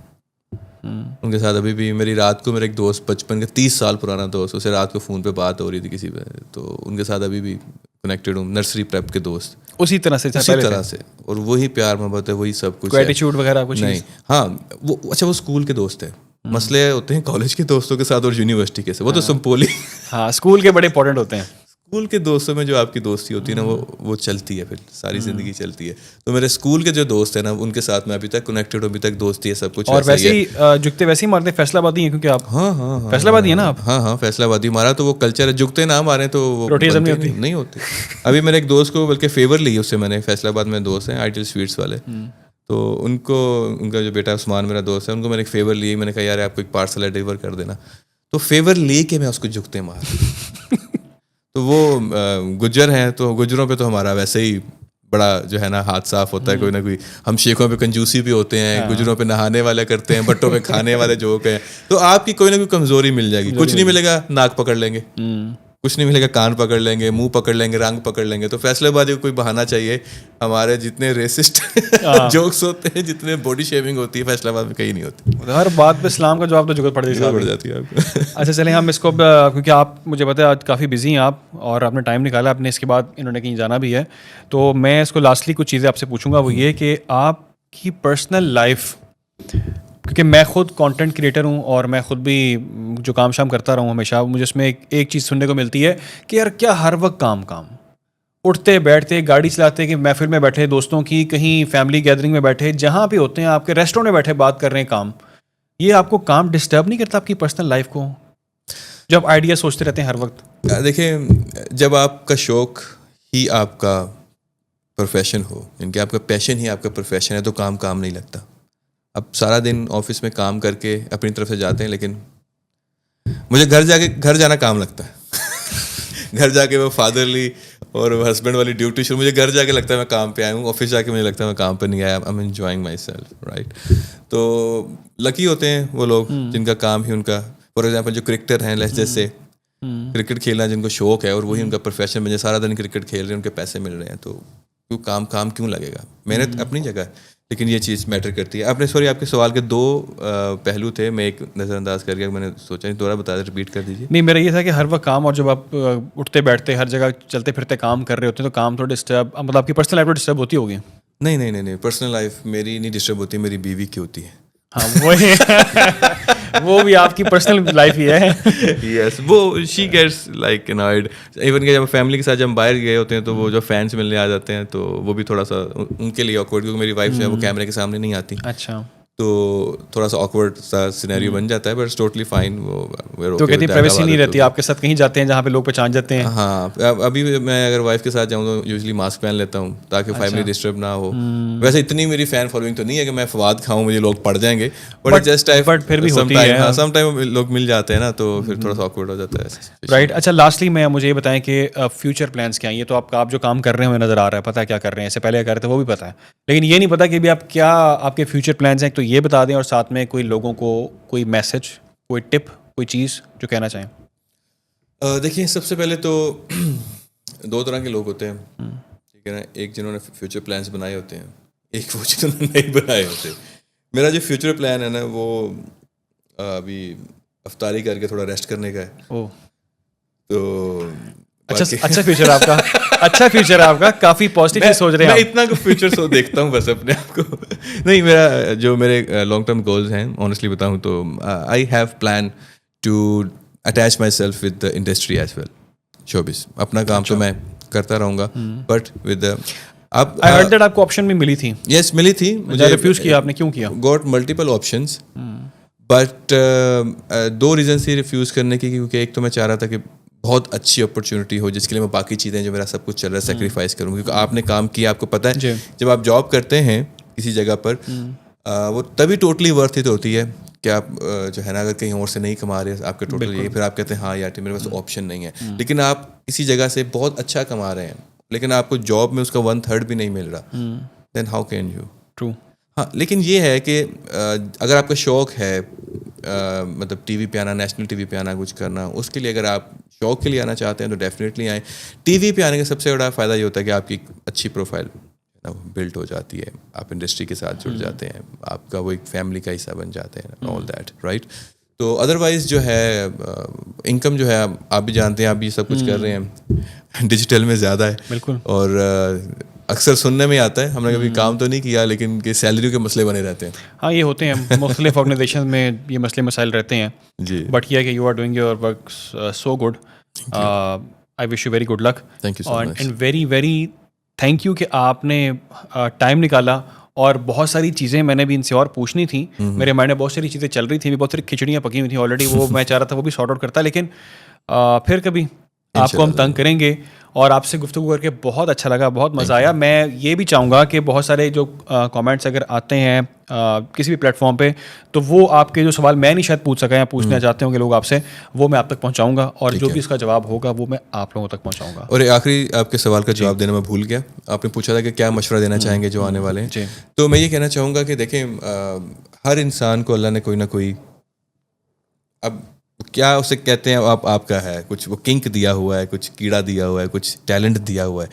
ان کے ساتھ ابھی بھی میری رات کو, میرا ایک دوست بچپن کا 30 سال پرانا دوست, اسے رات کو فون پہ بات ہو رہی تھی کسی پہ, تو ان کے ساتھ ابھی بھی کنیکٹیڈ ہوں. نرسری پریپ کے دوست, اسی طرح سے, اور وہی پیار محبت ہے, وہی سب کچھ, ایٹیچیوڈ وغیرہ کچھ نہیں. ہاں, وہ اچھا, وہ اسکول کے دوست ہیں, مسئلے ہوتے ہیں کالج کے دوستوں کے ساتھ اور یونیورسٹی کے ساتھ, وہ تو سمپولی. ہاں, اسکول کے بڑے امپورٹنٹ ہوتے ہیں. اسکول کے دوستوں میں جو آپ کی دوستی ہوتی ہے نا, وہ چلتی ہے, پھر ساری زندگی چلتی ہے. تو میرے اسکول کے جو دوست ہیں نا, ان کے ساتھ میں ابھی تک کنیکٹیڈ ہوں, ابھی تک دوستی ہے, سب کچھ. اور ویسے ہی جھکتے ویسے ہی مارتے ہیں, فیصلہ آبادی ہیں کیونکہ آپ. ہاں, فیصلہ آبادی ہے نا آپ. ہاں, فیصلہ آبادی ہمارا تو وہ کلچر ہے, جھکتے نہ مارے تو وہ روٹیزم نہیں ہوتی. ابھی میرے ایک دوست کو بلکہ فیور لی اس سے میں نے, فیصلہ آباد میں دوست ہیں آئیڈیل سویٹس والے, تو ان کا جو بیٹا عثمان میرا دوست ہے, ان کو میں نے ایک فیور لی, میں نے کہا یار آپ کو ایک پارسل ڈیلیور کر دینا, تو فیور لے کے میں اس کو جھکتے مار. تو وہ گجر ہیں, تو گجروں پہ تو ہمارا ویسے ہی بڑا جو ہے نا ہاتھ صاف ہوتا ہے, کوئی نہ کوئی. ہم شیخوں پہ کنجوسی بھی ہوتے ہیں, گجروں پہ نہانے والے کرتے ہیں, بٹوں پہ کھانے والے جوک ہیں. تو آپ کی کوئی نہ کوئی کمزوری مل جائے گی. کچھ نہیں ملے گا, ناک پکڑ لیں گے, کچھ نہیں ملے گا, کان پکڑ لیں گے, منہ پکڑ لیں گے, رنگ پکڑ لیں گے. تو فیصلہ آبادی کو کوئی بہانہ چاہیے. ہمارے جتنے ریسسٹ جوکس ہوتے ہیں, جتنے باڈی شیمنگ ہوتی ہے, فیصلہ آباد میں کہیں نہیں ہوتی. ہر بات پہ اسلام کا جواب تو ضرورت پڑ جاتی ہے آپ کو. اچھا چلیں, ہم اس کو, کیونکہ آپ مجھے پتہ ہے آج کافی بزی ہیں آپ, اور آپ نے ٹائم نکالا اپنے, اس کے بعد انہوں نے کہیں جانا بھی ہے, تو میں اس کو لاسٹلی کچھ چیزیں آپ سے پوچھوں گا. وہ یہ کہ آپ کی پرسنل لائف, کیونکہ میں خود کانٹینٹ کریٹر ہوں اور میں خود بھی جو کام شام کرتا رہا ہوں ہمیشہ, مجھے اس میں ایک چیز سننے کو ملتی ہے کہ یار کیا ہر وقت کام, اٹھتے بیٹھتے, گاڑی چلاتے, کہ محفل میں بیٹھے دوستوں کی, کہیں فیملی گیدرنگ میں بیٹھے, جہاں بھی ہوتے ہیں, آپ کے ریسٹورینٹ میں بیٹھے بات کر رہے ہیں کام. یہ آپ کو کام ڈسٹرب نہیں کرتا آپ کی پرسنل لائف کو, جب آئیڈیا سوچتے رہتے ہیں ہر وقت؟ دیکھیں, جب آپ کا شوق ہی آپ کا پروفیشن ہو, یعنی کہ آپ کا پیشن ہی آپ کا پروفیشن ہے, تو کام نہیں لگتا. اب سارا دن آفس میں کام کر کے اپنی طرف سے جاتے ہیں, لیکن مجھے گھر جانا کام لگتا ہے. گھر جا کے وہ فادرلی اور ہسبینڈ والی ڈیوٹی شروع, مجھے گھر جا کے لگتا ہے میں کام پہ آیا ہوں, آفس جا کے مجھے لگتا ہے میں کام پہ نہیں آیا. I am enjoying my self, right. تو لکی ہوتے ہیں وہ لوگ جن کا کام ہی ان کا, فار ایگزامپل جو کرکٹر ہیں, جیسے کرکٹ کھیلنا جن کو شوق ہے اور وہی ان کا پروفیشن بن, سارا دن کرکٹ کھیل رہے ہیں, ان کے پیسے مل رہے ہیں, تو کام کیوں لگے گا. محنت اپنی جگہ ہے, لیکن یہ چیز میٹر کرتی ہے. آپ کے سوال کے 2 پہلو تھے, میں ایک نظر انداز کر کے میں نے سوچا دوبارہ بتا دیں, ریپیٹ کر دیجیے. نہیں, میرا یہ تھا کہ ہر وقت کام, اور جب آپ اٹھتے بیٹھتے ہر جگہ چلتے پھرتے کام کر رہے ہوتے ہیں, تو کام تھوڑا ڈسٹرب, مطلب آپ کی پرسنل لائف ڈسٹرب ہوتی ہوگی. نہیں, پرسنل لائف میری نہیں ڈسٹرب ہوتی, میری بیوی کی ہوتی ہے. ہاں, وہ بھی آپ کی پرسنل لائف ہی ہے. یس, وہ she gets like annoyed. Even کہ جب فیملی کے ساتھ جب ہم باہر گئے ہوتے ہیں, تو وہ جو فینس ملنے آ جاتے ہیں, تو وہ بھی تھوڑا سا ان کے لیے آکورڈ, کیونکہ میری وائف جو ہے وہ کیمرے کے سامنے نہیں آتی. اچھا, تو تھوڑا سا آکورڈ سا سینیریو بن جاتا ہے, بٹ اٹس ٹوٹلی فائن. وہ تو کہتی پرائیویسی نہیں رہتی آپ کے ساتھ, کہیں جاتے ہیں جہاں پہ لوگ پہچان جاتے ہیں. ہاں, ابھی میں اگر وائف کے ساتھ جاؤں تو یوزلی ماسک پہن لیتا ہوں تاکہ فیملی ڈسٹرب نہ ہو. ویسے اتنی میری فین فالوئنگ تو نہیں ہے کہ میں فواد کھاؤں, مجھے لوگ پڑ جائیں گے, بٹ جسٹ پھر بھی ہوتی ہے, سم ٹائم لوگ مل جاتے ہیں نا, تو پھر تھوڑا سا آکورڈ ہو جاتا ہے. رائٹ. اچھا, لاسٹلی میں مجھے یہ بتائیں کہ فیوچر پلانس کیا ہیں. یہ تو آپ جو کام کر رہے ہیں نظر آ رہا ہے, پتہ ہے کیا کر رہے ہیں, اس سے پہلے کیا کر رہے تھے وہ بھی پتہ ہے, لیکن یہ نہیں پتا کہ بھی آپ کیا آپ کے فیوچر پلانس ہیں. تو یہ بتا دیں, اور ساتھ میں کوئی لوگوں کو کوئی میسج, کوئی ٹپ, کوئی چیز جو کہنا چاہیں. دیکھیے, سب سے پہلے تو 2 طرح کے لوگ ہوتے ہیں, ٹھیک ہے نا. ایک جنہوں نے فیوچر پلانس بنائے ہوتے ہیں, ایک وہ جنہوں نے نہیں بنائے ہوتے. میرا جو فیوچر پلان ہے نا, وہ ابھی افطاری کر کے تھوڑا ریسٹ کرنے کا ہے. تو اچھا فیوچر آپ کا, اچھا فیوچر ہے آپ کا, کافی پازیٹیو سوچ رہے ہیں. میں اتنا فیوچر دیکھتا ہوں بس اپنے آپ کو. نہیں, میرا جو میرے لانگ ٹرم گولز ہیں آنیسٹلی بتاؤں تو I have plan to attach myself with the industry as well. Showbiz اپنا کام تو میں کرتا رہوں گا, بٹ ود اب I heard that آپ کو آپشن بھی ملی تھی. یس ملی تھی مجھے, ریفیوز کیا آپ نے, کیوں کیا؟ Got multiple options, but 2 reasons تھی ریفیوز کرنے کی. کیونکہ ایک تو میں چاہ رہا تھا کہ بہت اچھی اپرچونیٹی ہو جس کے لیے میں باقی چیزیں جو میرا سب کچھ چل رہا ہے سیکریفائس کروں. کیونکہ آپ نے کام کیا, آپ کو پتہ ہے جب آپ جاب کرتے ہیں کسی جگہ پر وہ تبھی ٹوٹلی ورتھ اٹ ہوتی ہے کہ آپ جو ہے نا اگر کہیں اور سے نہیں کما رہے آپ کے ٹوٹل یہ, پھر آپ کہتے ہیں ہاں یار میرے پاس آپشن نہیں ہے. لیکن آپ کسی جگہ سے بہت اچھا کما رہے ہیں لیکن آپ کو جاب میں اس کا 1/3 بھی نہیں مل رہا, then how can you. True. ہاں, لیکن یہ ہے کہ اگر آپ کا شوق ہے مطلب ٹی وی پہ آنا, نیشنل ٹی وی پہ آنا, کچھ کرنا, اس کے لیے اگر آپ شوق کے لیے آنا چاہتے ہیں تو ڈیفینیٹلی آئیں. ٹی وی پہ آنے کا سب سے بڑا فائدہ یہ ہوتا ہے کہ آپ کی اچھی پروفائل بلڈ ہو جاتی ہے, آپ انڈسٹری کے ساتھ جڑ جاتے ہیں, آپ کا وہ ایک فیملی کا حصہ بن جاتے ہیں, آل دیٹ رائٹ. تو ادروائز جو ہے انکم جو ہے آپ بھی جانتے ہیں, آپ بھی سب کچھ کر رہے ہیں, ڈیجیٹل میں زیادہ ہے. بالکل. اور اکثر سننے میں آتا ہے, ہم نے کبھی کام تو نہیں کیا لیکن کہ سیلری کے مسئلے بنے رہتے ہیں. ہاں یہ ہوتے ہیں, مختلف آرگنائزیشن میں یہ مسئلے مسائل رہتے ہیں جی. بٹ یہ ہے کہ you are doing your work so good. I wish you very good luck. Thank you so much. And very very thank you کہ آپ نے ٹائم نکالا. اور بہت ساری چیزیں میں نے بھی ان سے اور پوچھنی تھیں, میرے مائنڈ میں بہت ساری چیزیں چل رہی تھیں, بہت ساری کھچڑیاں پکی ہوئی تھیں آلریڈی, وہ میں چاہ رہا تھا وہ بھی سارٹ آؤٹ کرتا, لیکن پھر کبھی آپ کو ہم تنگ کریں گے. اور آپ سے گفتگو کر کے بہت اچھا لگا, بہت مزہ آیا. میں یہ بھی چاہوں گا کہ بہت سارے جو کامنٹس اگر آتے ہیں کسی بھی پلیٹ فارم پہ تو وہ آپ کے جو سوال میں نہیں شاید پوچھ سکا یا پوچھنا چاہتے ہوں گے لوگ آپ سے, وہ میں آپ تک پہنچاؤں گا, اور جو بھی اس کا جواب ہوگا وہ میں آپ لوگوں تک پہنچاؤں گا. اور آخری آپ کے سوال کا جواب دینا میں بھول گیا, آپ نے پوچھا تھا کہ کیا مشورہ دینا چاہیں گے جو آنے والے ہیں. تو میں یہ کہنا چاہوں گا کہ دیکھیں ہر انسان کو اللہ نے کوئی نہ کوئی, اب کیا اسے کہتے ہیں, آپ کا ہے کچھ وہ کنک دیا ہوا ہے, کچھ کیڑا دیا ہوا ہے, کچھ ٹیلنٹ دیا ہوا ہے,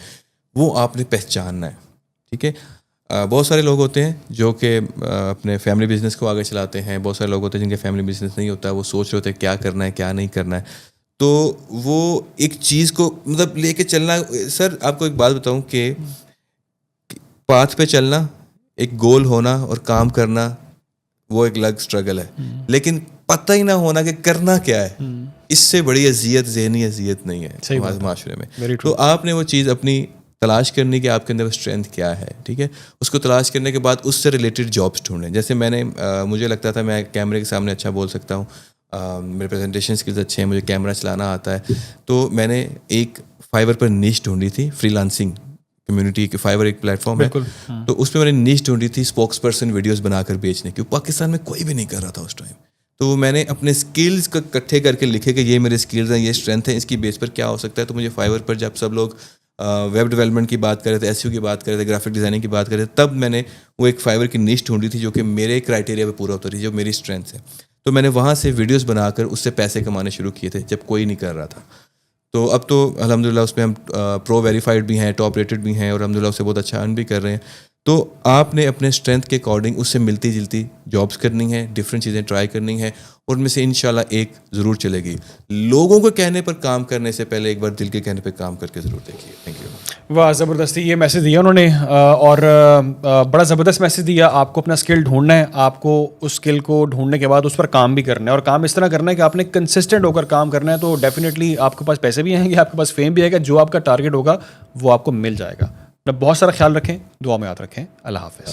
وہ آپ نے پہچاننا ہے. ٹھیک ہے, بہت سارے لوگ ہوتے ہیں جو کہ اپنے فیملی بزنس کو آگے چلاتے ہیں, بہت سارے لوگ ہوتے ہیں جن کے فیملی بزنس نہیں ہوتا, وہ سوچ رہے ہوتے ہیں کیا کرنا ہے کیا نہیں کرنا ہے. تو وہ ایک چیز کو مطلب لے کے چلنا. سر آپ کو ایک بات بتاؤں کہ پاتھ پہ چلنا, ایک گول ہونا اور کام کرنا وہ ایک الگ اسٹرگل ہے, لیکن پتہ ہی نہ ہونا کہ کرنا کیا ہے, اس سے بڑی اذیت, ذہنی اذیت نہیں ہے معاشرے میں. تو آپ نے وہ چیز اپنی تلاش کرنی کہ آپ کے اندر اسٹرینتھ کیا ہے. ٹھیک ہے, اس کو تلاش کرنے کے بعد اس سے ریلیٹڈ جابس ڈھونڈیں. جیسے میں نے مجھے لگتا تھا میں کیمرے کے سامنے اچھا بول سکتا ہوں, میرے پریزنٹیشن اسکلز اچھے ہیں, مجھے کیمرہ چلانا آتا ہے, تو میں نے ایک فائور پر نیش ڈھونڈی تھی, فری لانسنگ کمیونٹی کی. فائور ایک پلیٹ فارم ہے, تو اس پہ میں نے نیش ڈھونڈی تھی اسپوکس پرسن ویڈیوز بنا کر بیچنے کی. پاکستان میں کوئی بھی نہیں کر رہا تھا اس ٹائم. تو میں نے اپنے اسکلز کو اکٹھے کر کے لکھے کہ یہ میرے اسکلز ہیں, یہ اسٹرینتھ ہیں, اس کی بیس پر کیا ہو سکتا ہے. تو مجھے فائور پر جب سب لوگ ویب ڈیولپمنٹ کی بات کر رہے تھے, ایس یو کی بات کر رہے تھے, گرافک ڈیزائننگ کی بات کر رہے تھے, تب میں نے وہ ایک فائور کی نیش ڈھونڈی تھی جو کہ میرے کرائٹیریا پہ پورا ہوتا تھی, جو میری اسٹرینتھ ہے. تو میں نے وہاں سے ویڈیوز بنا کر اس سے پیسے کمانے شروع کیے تھے جب کوئی نہیں کر رہا تھا. تو اب تو الحمدللہ اس پہ ہم پرو ویریفائڈ بھی ہیں, ٹاپ ریٹڈ بھی ہیں, اور الحمدللہ اس سے بہت اچھا ارن بھی کر رہے ہیں. تو آپ نے اپنے اسٹرینتھ کے اکارڈنگ اس سے ملتی جلتی جابس کرنی ہے, ڈفرینٹ چیزیں ٹرائی کرنی ہے, اور ان میں سے انشاءاللہ ایک ضرور چلے گی. لوگوں کو کہنے پر کام کرنے سے پہلے ایک بار دل کے کہنے پہ کام کر کے ضرور دیکھیے. Thank you. واہ, زبردستی یہ میسج دیا انہوں نے, اور بڑا زبردست میسج دیا. آپ کو اپنا اسکل ڈھونڈنا ہے, آپ کو اس اسکل کو ڈھونڈنے کے بعد اس پر کام بھی کرنا ہے, اور کام اس طرح کرنا ہے کہ آپ نے کنسسٹنٹ ہو کر کام کرنا ہے. تو ڈیفینیٹلی آپ کے پاس پیسے بھی آئیں گے, آپ کے پاس فیم بھی آئے گا, جو آپ کا ٹارگیٹ ہوگا وہ آپ کو مل جائے گا. بہت سارا خیال رکھیں, دعا میں یاد رکھیں. اللہ حافظ.